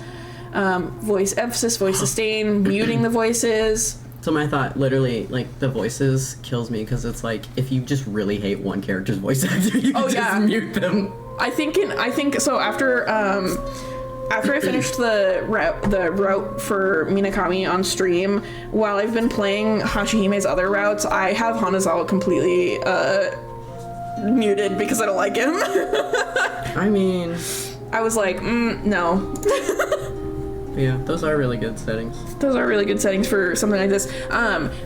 voice emphasis, voice sustain, muting the voices. So my thought, literally, like the voices kills me because it's like if you just really hate one character's voice actor, you can just mute them. I think so. After I finished the route for Minakami on stream, while I've been playing Hashihime's other routes, I have Hanazawa completely muted because I don't like him. I mean, I was like, no. yeah, those are really good settings. Those are really good settings for something like this.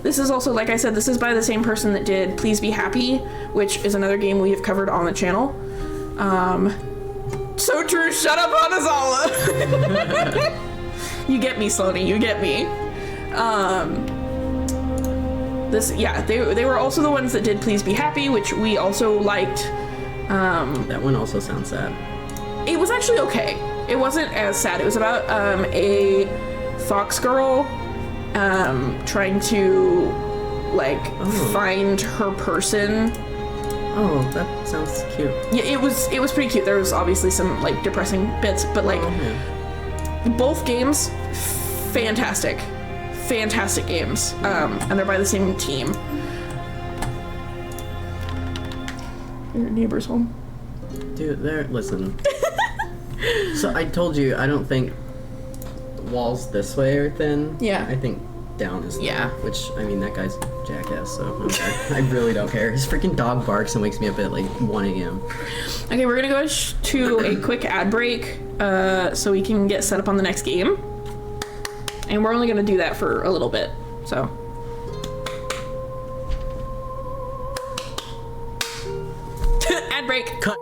This is also, like I said, this is by the same person that did Please Be Happy, which is another game we have covered on the channel. So true, shut up, Hanazawa! You get me, Sloney, you get me. They were also the ones that did Please Be Happy, which we also liked. That one also sounds sad. It was actually okay. It wasn't as sad. It was about a fox girl trying to find her person. Oh, that sounds cute. Yeah, it was pretty cute. There was obviously some depressing bits, but both games fantastic games. And they're by the same team. Your neighbor's home. Dude, listen. So I told you, I don't think walls this way are thin. Yeah. I think down is thin. Yeah. Which, I mean, that guy's a jackass, so I really don't care. His freaking dog barks and wakes me up at 1 a.m. Okay, we're gonna go to a quick ad break so we can get set up on the next game. And we're only gonna do that for a little bit, so. Ad break. Cut.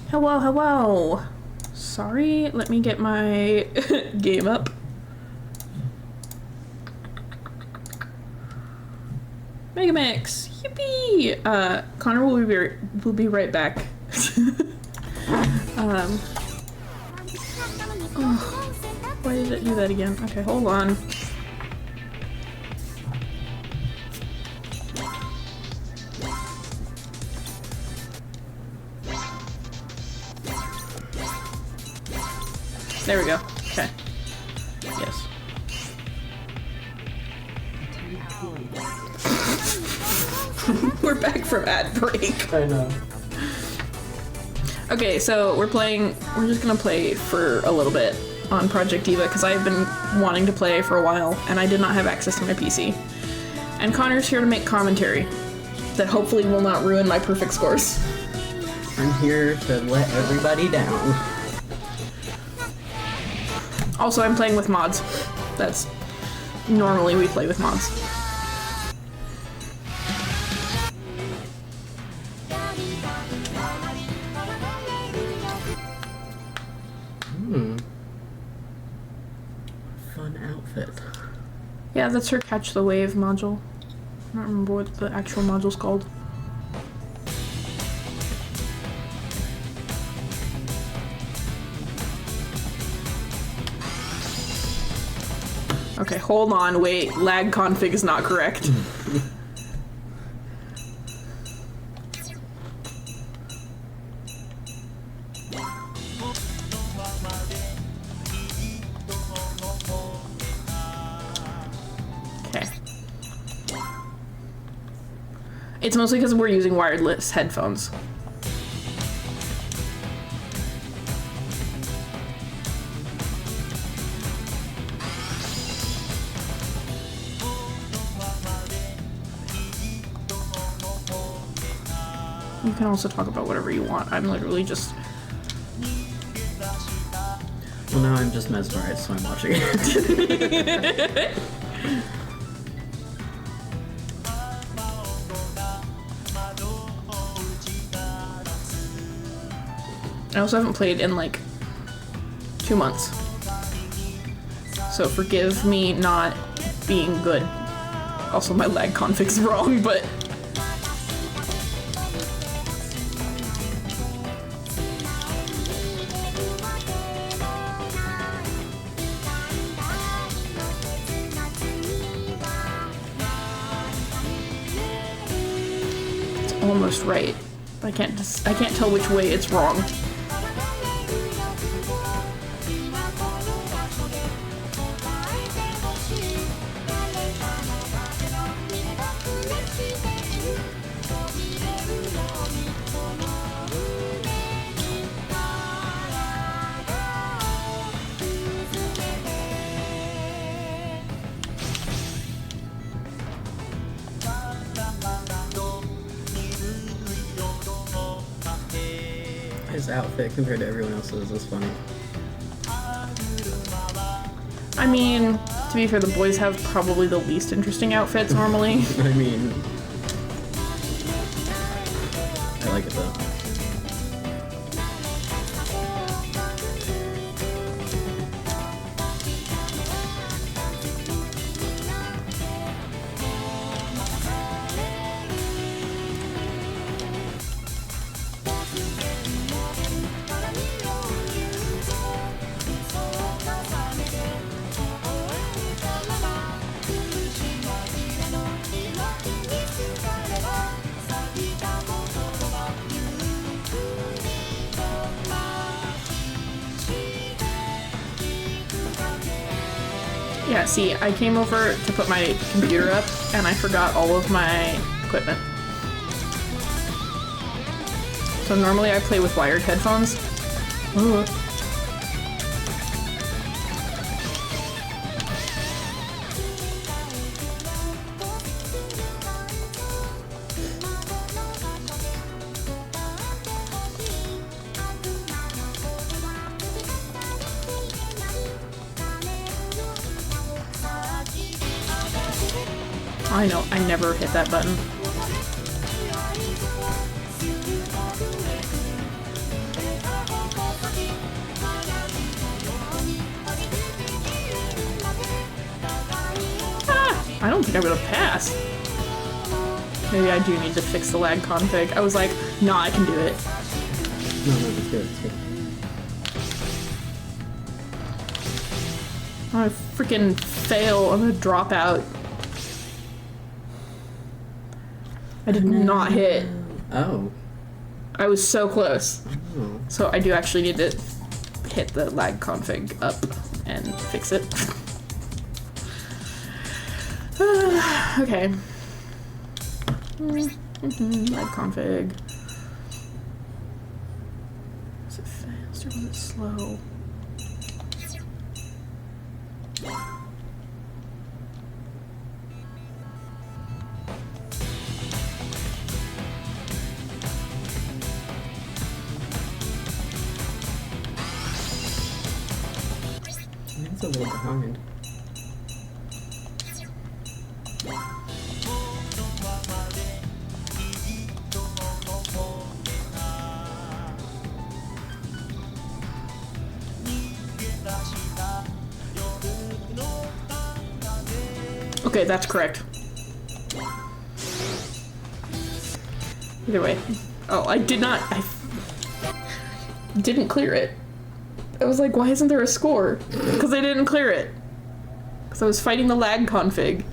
Hello, hello. Sorry, let me get my game up. Megamix, yippee! Connor will be right back. Oh, why did it do that again? Okay, hold on. There we go. Okay. Yes. We're back from ad break. I know. Okay, so we're just gonna play for a little bit on Project Diva because I've been wanting to play for a while and I did not have access to my PC. And Connor's here to make commentary that hopefully will not ruin my perfect scores. I'm here to let everybody down. Also, I'm playing with mods. That's normally we play with mods. Fun outfit. Yeah, that's her Catch the Wave module. I don't remember what the actual module's called. Okay, hold on, wait. Lag config is not correct. Okay. It's mostly because we're using wireless headphones. You can also talk about whatever you want. I'm literally just... Well, now I'm just mesmerized, so I'm watching it. I also haven't played in like 2 months. So forgive me not being good. Also my lag config's wrong, but... It's almost right. I can't tell which way it's wrong. His outfit compared to everyone else's is funny. I mean, to be fair, the boys have probably the least interesting outfits normally. I mean, I like it though. Yeah, see, I came over to put my computer up and I forgot all of my equipment. So normally I play with wired headphones. Ugh. I know, I never hit that button. I don't think I'm gonna pass. Maybe I do need to fix the lag config. I was like, nah, I can do it. No, it's good. It's good. I freaking fail. I'm gonna drop out. I did not hit. Oh. I was so close. Oh. So I do actually need to hit the lag config up and fix it. Okay. Lag config. Was it fast or was it slow? It's a little behind. Okay, that's correct. Either way. Oh, I did not. I didn't clear it. I was like, why isn't there a score? Because I didn't clear it. Because I was fighting the lag config.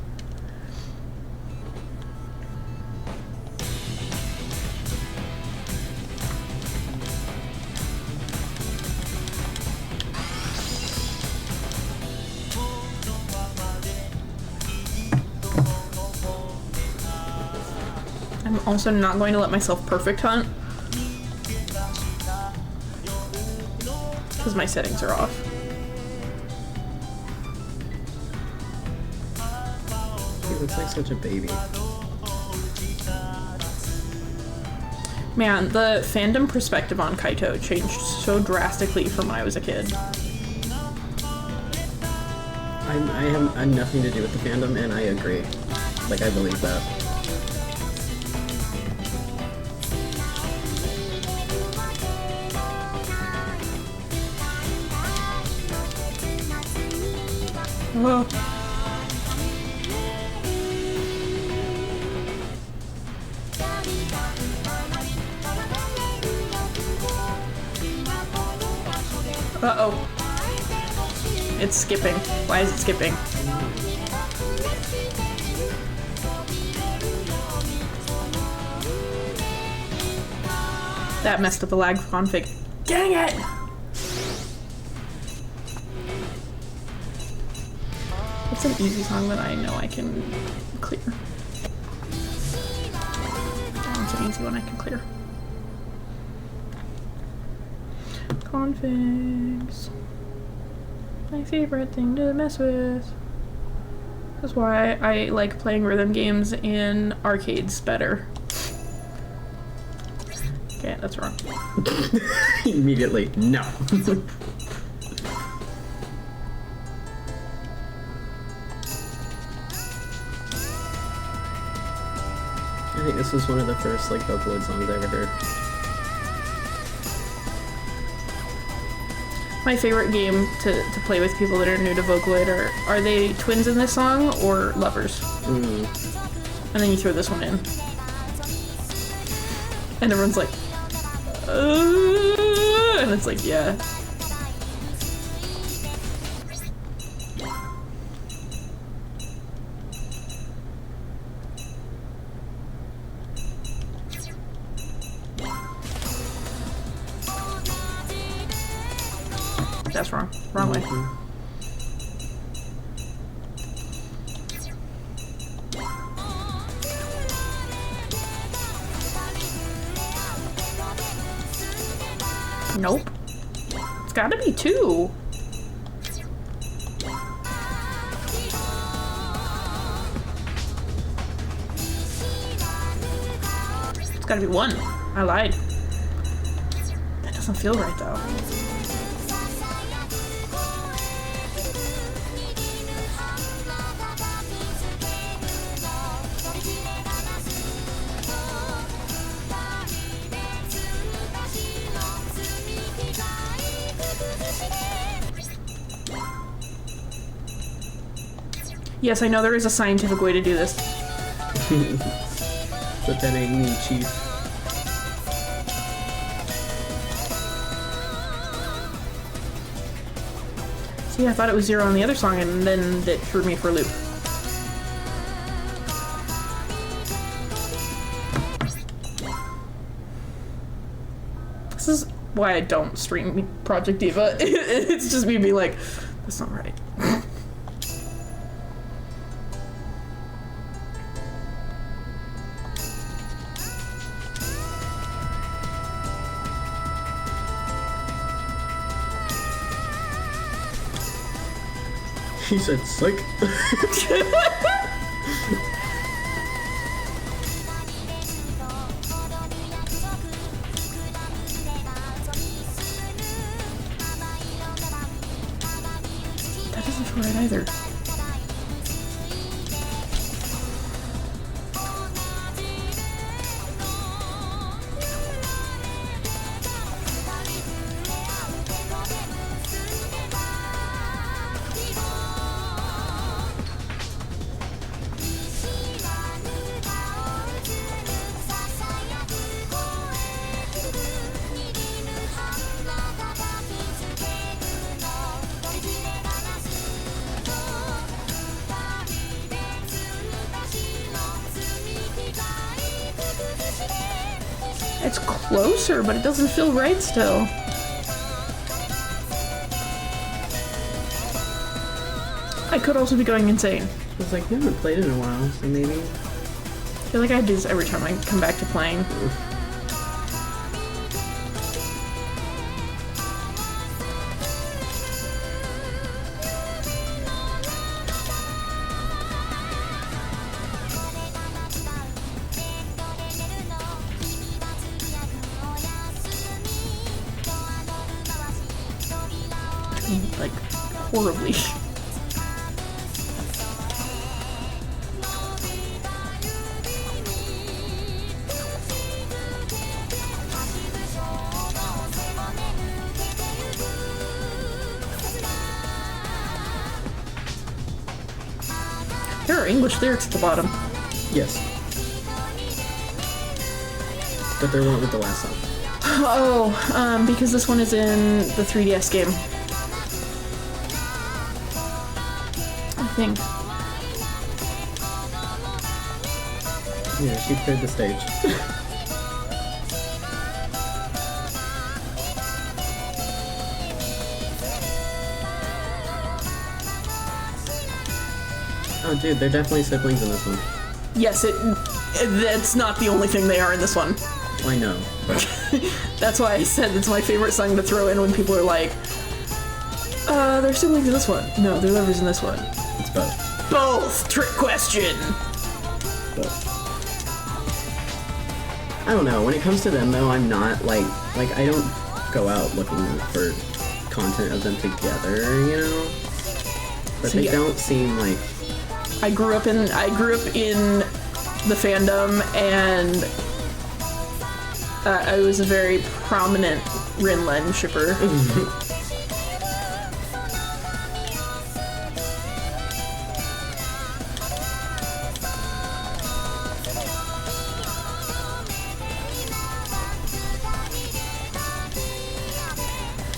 I'm also not going to let myself perfect hunt. Because my settings are off. He looks like such a baby. Man, the fandom perspective on Kaito changed so drastically from when I was a kid. I have nothing to do with the fandom, and I agree. Like, I believe that. Oh. Uh-oh. It's skipping. Why is it skipping? That messed up the lag config. Dang it! What's an easy song that I know I can clear? That one's an easy one I can clear. Configs. My favorite thing to mess with. That's why I like playing rhythm games in arcades better. Okay, that's wrong. Immediately, no. I think this was one of the first like Vocaloid songs I ever heard. My favorite game to play with people that are new to Vocaloid are they twins in this song or lovers? Mm. And then you throw this one in. And everyone's like, and it's like, yeah. That's wrong. Wrong way. Nope. It's gotta be 2. It's gotta be 1. I lied. That doesn't feel right though. Yes, I know there is a scientific way to do this. But that ain't me, Chief. See, I thought it was 0 on the other song, and then it threw me for a loop. This is why I don't stream Project Diva. It's just me being like, that's not right. He said psych. That doesn't feel right either. It's closer, but it doesn't feel right still. I could also be going insane. I was like, you haven't played it in a while, so maybe. I feel like I do this every time I come back to playing. Like, horribly. There are English lyrics at the bottom. Yes. But there weren't with the last song. Oh, because this one is in the 3DS game. I think. Yeah, she cleared the stage. Oh, dude, they're definitely siblings in this one. Yes, that's not the only thing they are in this one. I know. That's why I said it's my favorite song to throw in when people are like, they're siblings in this one. No, they're lovers in this one. It's both. Both! Trick question! Both. I don't know. When it comes to them, though, I'm not, like, I don't go out looking for content of them together, you know? But See, they don't seem like... I grew up in the fandom, and I was a very prominent Rinlen shipper.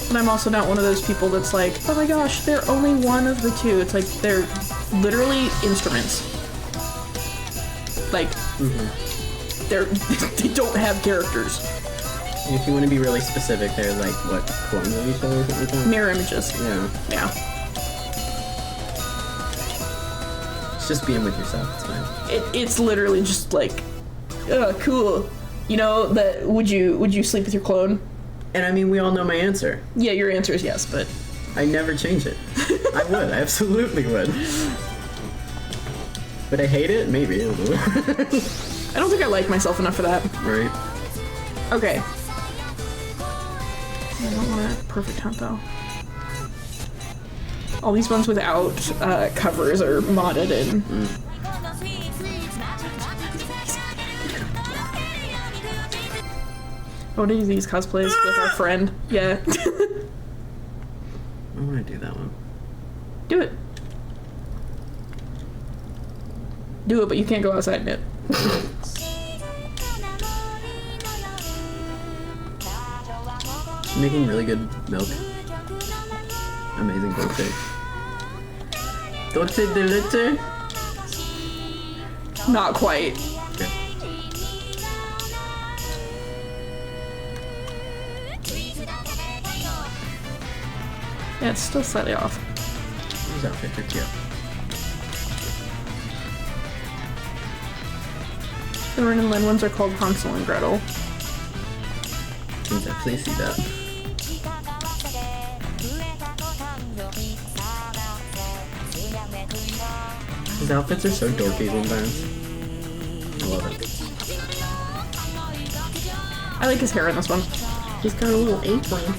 And I'm also not one of those people that's like, oh my gosh, they're only one of the two. It's like they're literally instruments. Like, they don't have characters. If you want to be really specific, they're like, what, clones of each other or something? Mirror images. Yeah. Yeah. It's just being with yourself, it's fine. It's literally just like, cool. You know, that would you sleep with your clone? And I mean, we all know my answer. Yeah, your answer is yes, but I never change it. I would, I absolutely would. Would I hate it? Maybe, I don't know. I don't think I like myself enough for that. Right. Okay. I don't want a perfect hunt though. All these ones without covers are modded in. I want to do these cosplays with our friend. Yeah. I want to do that one. Do it. Do it, but you can't go outside in it. Making really good milk. Amazing dulce. Dulce de leche? Not quite. Okay. Yeah, it's still slightly off. These outfits are cute. The Ren and Lin ones are called Hansel and Gretel. Can definitely see that. His outfits are so dorky sometimes. I love it. I like his hair in this one. He's got a little apron.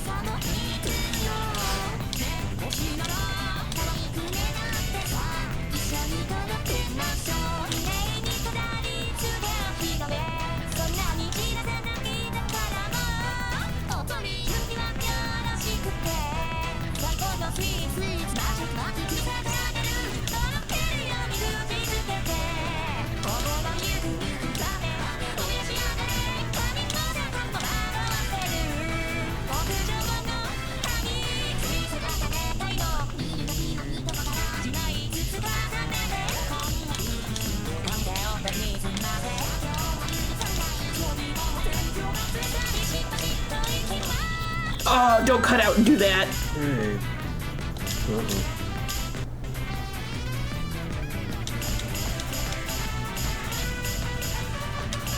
Oh, don't cut out and do that. Hey. Uh-oh.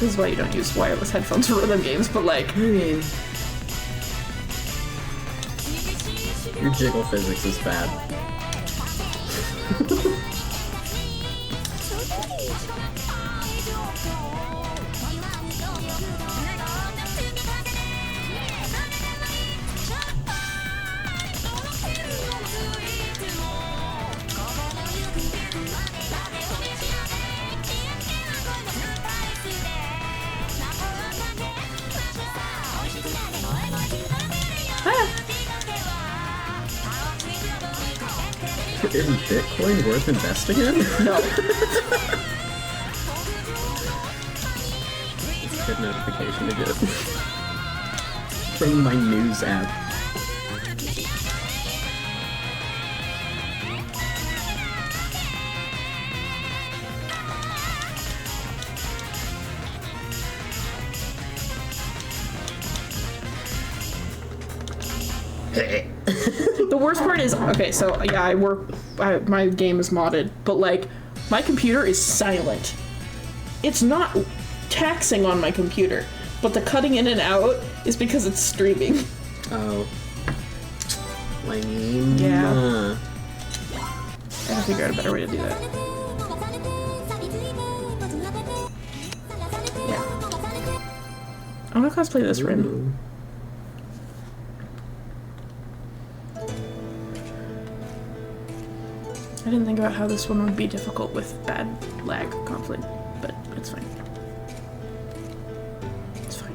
This is why you don't use wireless headphones for rhythm games, but like, I mean, your jiggle physics is bad. Is Bitcoin worth investing in? no. Good notification to get from my news app. The worst part is, okay, so yeah, my game is modded, but like, my computer is silent. It's not taxing on my computer, but the cutting in and out is because it's streaming. Oh. Lame. Yeah. I gotta figure out a better way to do that. Yeah. I'm gonna cosplay this Rin. Ooh. I didn't think about how this one would be difficult with bad lag conflict, but it's fine. It's fine.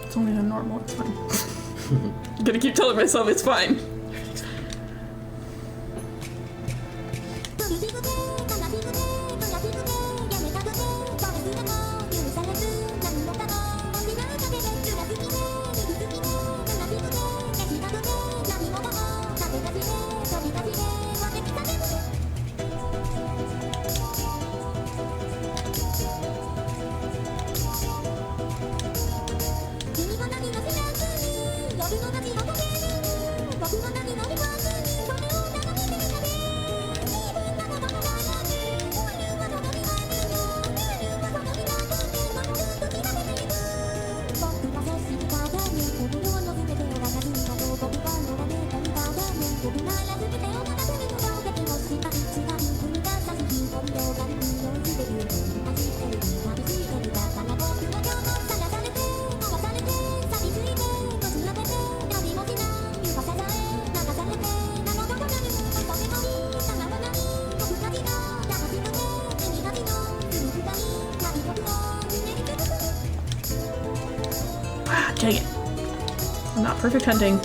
It's only a normal, it's fine. I'm gonna keep telling myself it's fine. Dang it. Not perfect hunting.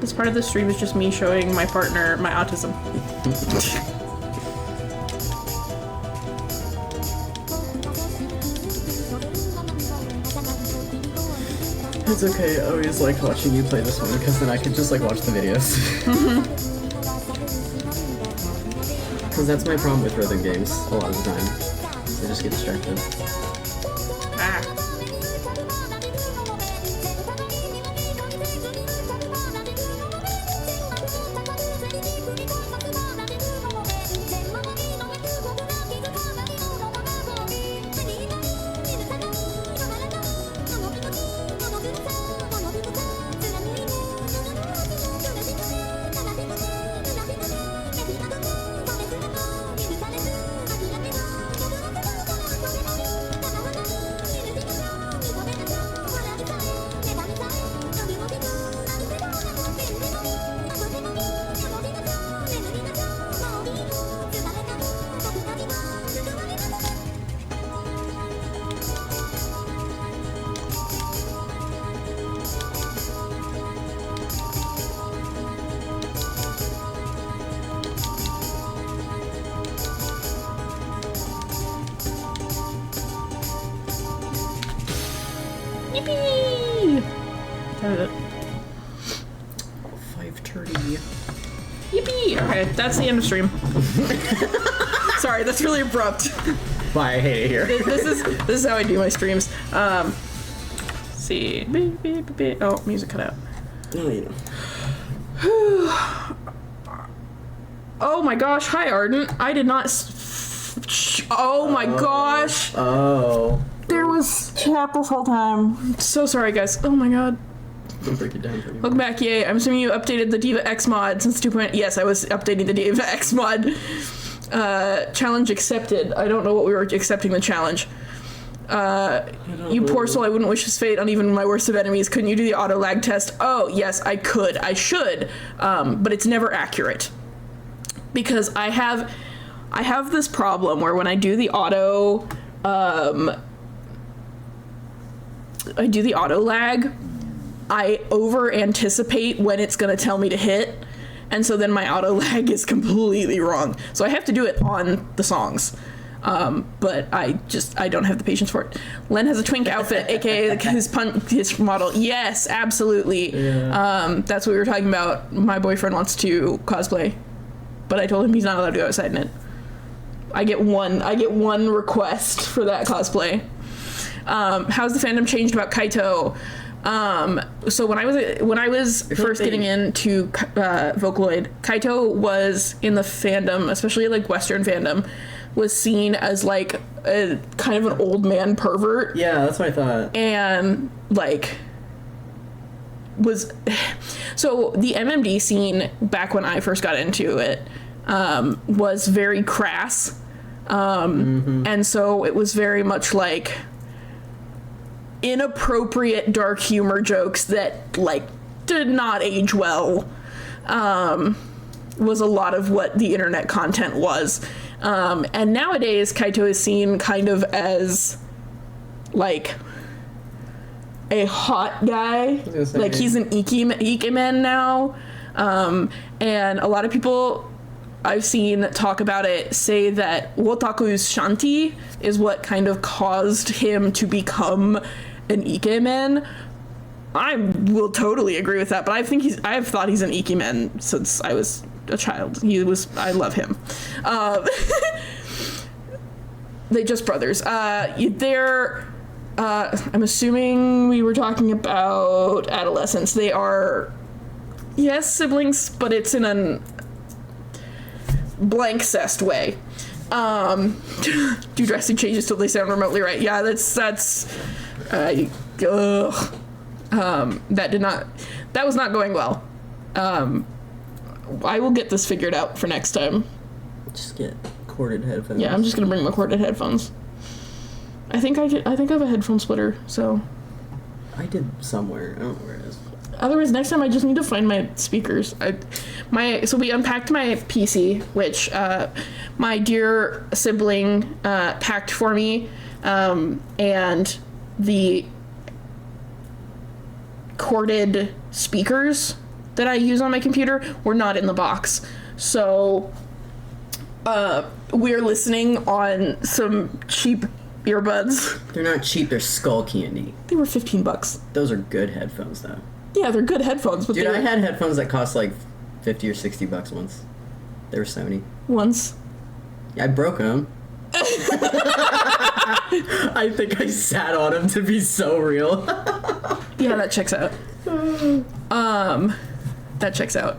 This part of the stream is just me showing my partner my autism. It's okay. I always like watching you play this one because then I can just like watch the videos. Because that's my problem with rhythm games a lot of the time. I just get distracted. Ah. Yippee! That was it. 5:30. Yippee! Okay, that's the end of stream. Sorry, that's really abrupt. Bye, I hate it here. This is how I do my streams. Let's see. Beep, beep, beep, beep. Oh, music cut out. No, you know. Oh my gosh, hi Ardent. I did not. Oh my gosh. Oh. There was chat this whole time. So sorry, guys. Oh my god. Don't break it down for me. Welcome back, yay. I'm assuming you updated the Diva X mod since 2.0. Yes, I was updating the Diva X mod. Challenge accepted. I don't know what we were accepting the challenge. You poor soul, I wouldn't wish his fate on even my worst of enemies. Couldn't you do the auto lag test? Oh, yes, I could. I should. But it's never accurate. Because I have this problem where when I do the auto lag, I over anticipate when it's gonna tell me to hit, and so then my auto lag is completely wrong. So I have to do it on the songs. But I don't have the patience for it. Len has a twink outfit, aka his model. Yes, absolutely. Yeah. That's what we were talking about. My boyfriend wants to cosplay, but I told him he's not allowed to go outside in it. I get one request for that cosplay. How's the fandom changed about Kaito? So when I was first getting into Vocaloid, Kaito was in the fandom, especially like Western fandom, was seen as like a kind of an old man pervert. Yeah, that's what I thought. And like so the MMD scene back when I first got into it was very crass. And so it was very much like inappropriate dark humor jokes that like did not age well. Was a lot of what the internet content was. And nowadays Kaito is seen kind of as like a hot guy. Like he's an ikemen now. And a lot of people I've seen talk about it say that Wotaku's shanty is what kind of caused him to become an ikemen. I will totally agree with that, but I've thought he's an ikemen since I was a child. I love him. They just brothers. They're I'm assuming we were talking about adolescents. They are, yes, siblings, but it's in an blank-cessed way. Do drastic changes till they sound remotely right. Yeah, that was not going well. I will get this figured out for next time. Just get corded headphones. Yeah, I'm just gonna bring my corded headphones. I think I have a headphone splitter, so. I did somewhere. I don't know where it is. Otherwise, next time I just need to find my speakers. So we unpacked my PC, which my dear sibling packed for me, and the corded speakers that I use on my computer were not in the box. So we're listening on some cheap earbuds. They're not cheap, they're skull candy. They were $15. Those are good headphones, though. Yeah, they're good headphones, but Dude, they're I had headphones that cost like $50 or $60 once. They were Sony. once. Yeah, I broke them. I think I sat on them to be so real. Yeah, that checks out. That checks out.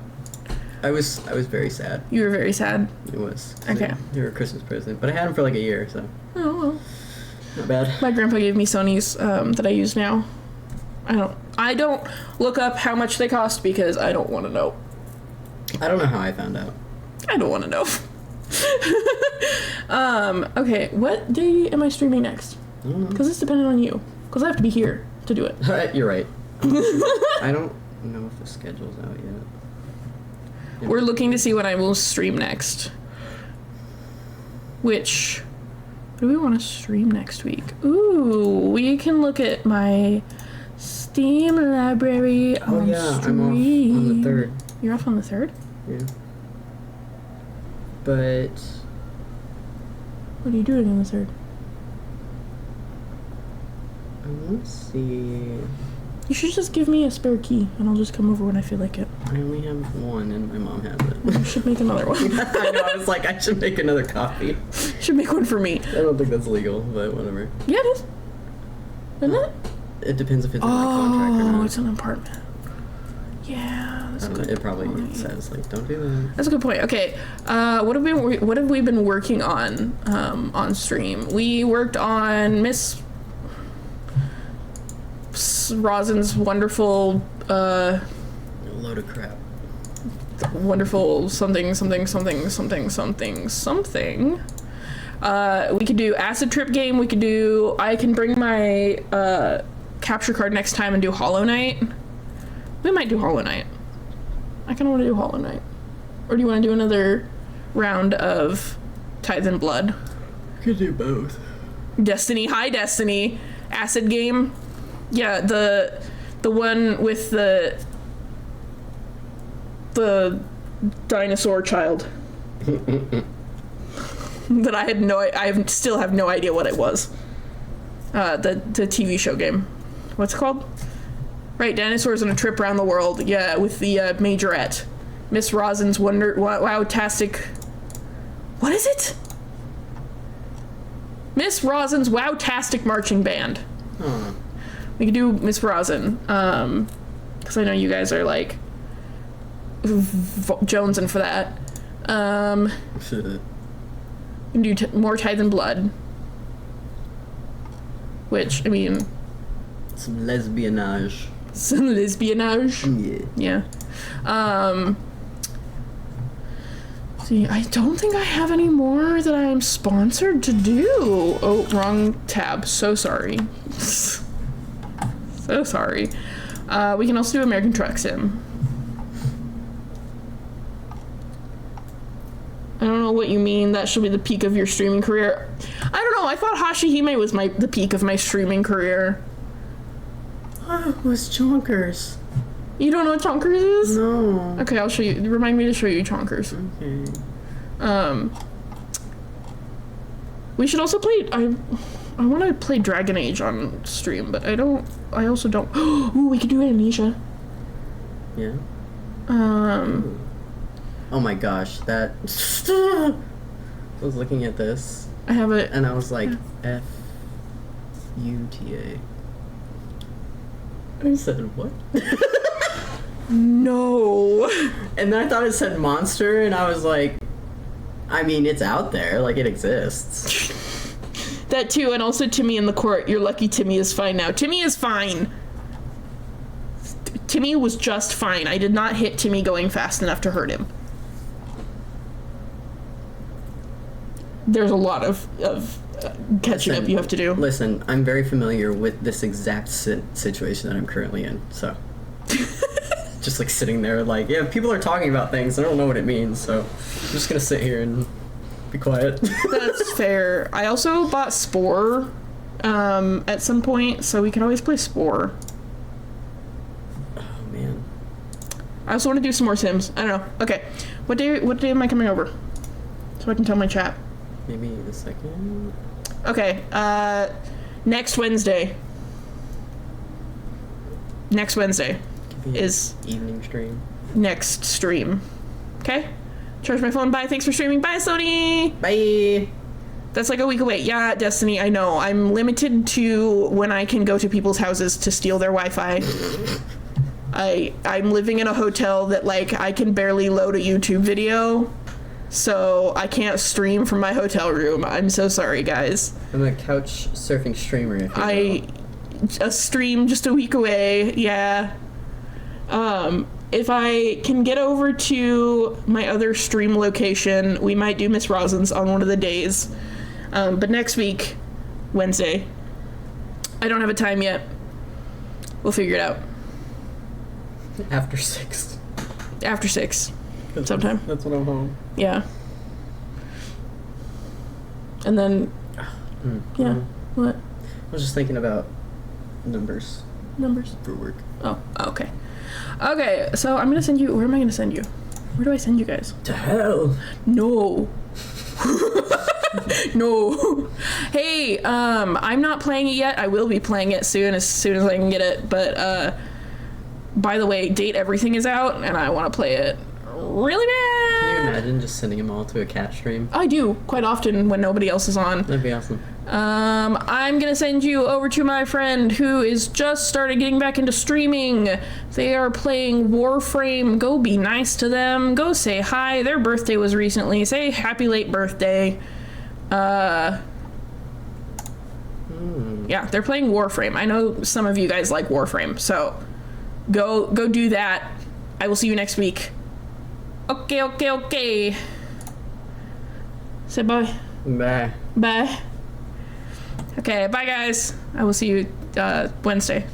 I was very sad. You were very sad. It was. Okay. They were a Christmas present, but I had them for like a year, so Oh well. not bad. My grandpa gave me Sony's that I use now. I don't look up how much they cost because I don't want to know. I don't know how I found out. I don't want to know. Okay, what day am I streaming next? I don't know. Because it's dependent on you. Because I have to be here to do it. You're right. I don't know if the schedule's out yet. We're looking to see when I will stream next. What do we want to stream next week? Ooh, we can look at my Steam library Oh on yeah, stream. I'm off on the 3rd. You're off on the 3rd? Yeah. But What are you doing on the 3rd? let's see. You should just give me a spare key, and I'll just come over when I feel like it. I only have one, and my mom has it. You should make another one. I know. I was like, I should make another copy. You should make one for me. I don't think that's legal, but whatever. Yeah, it is. Isn't it? It depends if it's in my contract or Oh, not. it's an apartment. Yeah, that's I a don't know, good it probably point. says like, don't do that. That's a good point. Okay, what have we been working on stream? We worked on Miss Rosin's wonderful A load of crap. wonderful something. We could do acid trip game. We could do. I can bring my capture card next time and do Hollow Knight. We might do Hollow Knight. I kind of want to do Hollow Knight. Or do you want to do another round of Tithe and Blood? Could do both. Destiny, hi Destiny, acid game. Yeah, the one with the dinosaur child. That I still have no idea what it was. The TV show game. What's it called? Right, dinosaurs on a trip around the world. Yeah, with the majorette. Miss Rosin's wow-tastic... What is it? Miss Rosin's wow-tastic marching band. Huh. We could do Miss Rosin. Because I know you guys are like... jonesing for that. We can do more Tithe and Blood. Which, I mean... Some lesbianage. Some lesbianage. Yeah. Yeah. See, I don't think I have any more that I'm sponsored to do. Oh, wrong tab. So sorry. So sorry. We can also do American Truck Sim. I don't know what you mean. That should be the peak of your streaming career. I don't know. I thought Hashihime was the peak of my streaming career. What was Chonkers? You don't know what Chonkers is? No. Okay, I'll show you. Remind me to show you Chonkers. Okay. We should also play. I want to play Dragon Age on stream, but I don't. I also don't. Ooh, we could do Amnesia. Yeah. Oh my gosh, that. I was looking at this I have it. and I was like, F-U-T-A. I said what? No. And then I thought it said monster, and I was like, I mean, it's out there, like it exists. That too, and also Timmy in the court. You're lucky Timmy is fine now. Timmy is fine. Timmy was just fine. I did not hit Timmy going fast enough to hurt him. There's a lot of catching up you have to do. Listen, I'm very familiar with this exact situation that I'm currently in, so. Just like sitting there like, yeah, people are talking about things, I don't know what it means, so I'm just gonna sit here and be quiet. That's fair. I also bought Spore at some point, so we can always play Spore. Oh man. I also want to do some more Sims. I don't know. Okay. What day am I coming over? So I can tell my chat. Maybe the second. Okay. Next Wednesday. Next Wednesday is evening stream. Next stream. Okay? Charge my phone. Bye. Thanks for streaming. Bye, Sony. Bye. That's like a week away. Yeah, Destiny, I know. I'm limited to when I can go to people's houses to steal their Wi-Fi. I'm living in a hotel that, like, I can barely load a YouTube video, so I can't stream from my hotel room. I'm so sorry, guys. I'm a couch surfing streamer. If you will. A stream just a week away, yeah. If I can get over to my other stream location, we might do Miss Rosin's on one of the days. But next week, Wednesday, I don't have a time yet. We'll figure it out. After 6. After 6. Sometime. That's when I'm home. Yeah. And then, yeah. What? I was just thinking about numbers for work. Oh, okay. Okay, so I'm gonna send you. Where am I gonna send you? Where do I send you guys? To hell. No. No. Hey, I'm not playing it yet. I will be playing it soon as I can get it. But by the way, Date Everything is out, and I want to play it really bad. Can you imagine just sending them all to a cat stream? I do quite often when nobody else is on. That'd be awesome. I'm gonna send you over to my friend who is just started getting back into streaming. They are playing Warframe. Go be nice to them. Go say hi. Their birthday was recently. Say happy late birthday. Yeah, they're playing Warframe. I know some of you guys like Warframe, so go do that. I will see you next week. Okay. Say bye. Bye. Bye. Okay, bye guys. I will see you Wednesday.